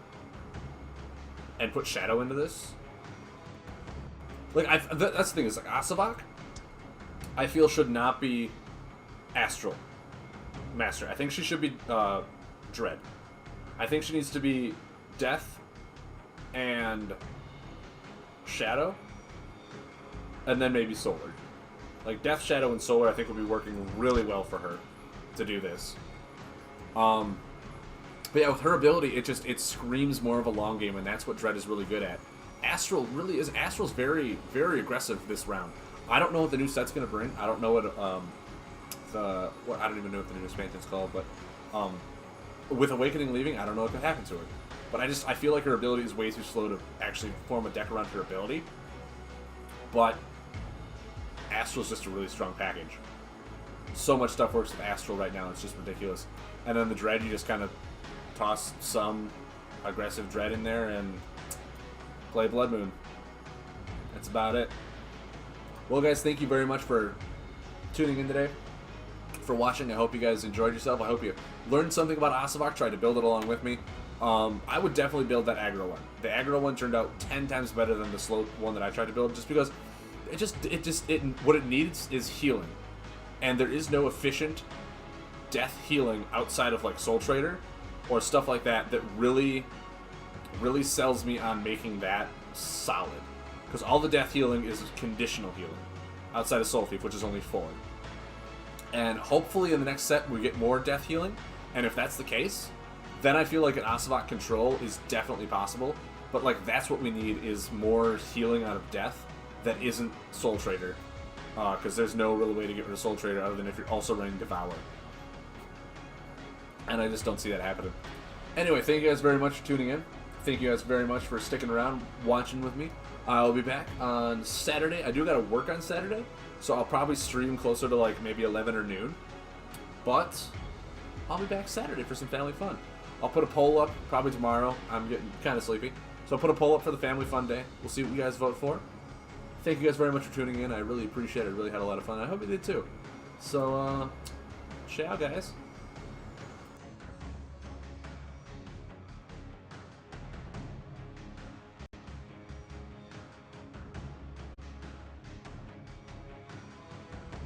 and put Shadow into this, like, that's the thing, is, like, Asivak, I feel, should not be Astral Master. I think she should be, Dread. I think she needs to be Death and Shadow, and then maybe Solar. Like, Death, Shadow, and Solar, I think, would be working really well for her to do this. But yeah, with her ability, it screams more of a long game, and that's what Dread is really good at. Astral really is. Astral's very, very aggressive this round. I don't know what the new set's gonna bring. I don't know what I don't even know what the new expansion's called, but with Awakening leaving, I don't know what could happen to her. But I feel like her ability is way too slow to actually form a deck around her ability. But Astral's just a really strong package. So much stuff works with Astral right now, it's just ridiculous. And then the Dread, you just kind of toss some aggressive dread in there and play Blood Moon. That's about it. Well, guys, thank you very much for tuning in today, for watching. I hope you guys enjoyed yourself. I hope you learned something about Asivak, tried to build it along with me. I would definitely build that aggro one. The aggro one turned out 10 times better than the slow one that I tried to build, just because what it needs is healing. And there is no efficient death healing outside of like Soul Trader or stuff like that that really sells me on making that solid. Because all the death healing is conditional healing outside of Soul Thief, which is only 4. And hopefully in the next set we get more death healing. And if that's the case, then I feel like an Asivak control is definitely possible. But like that's what we need, is more healing out of death that isn't Soul Trader. Because there's no real way to get rid of Soul Trader other than if you're also running Devour. And I just don't see that happening. Anyway, thank you guys very much for tuning in. Thank you guys very much for sticking around, watching with me. I'll be back on Saturday. I do got to work on Saturday, so I'll probably stream closer to like maybe 11 or noon. But I'll be back Saturday for some family fun. I'll put a poll up probably tomorrow. I'm getting kind of sleepy. So I'll put a poll up for the family fun day. We'll see what you guys vote for. Thank you guys very much for tuning in. I really appreciate it. I really had a lot of fun. I hope you did too. So, ciao guys.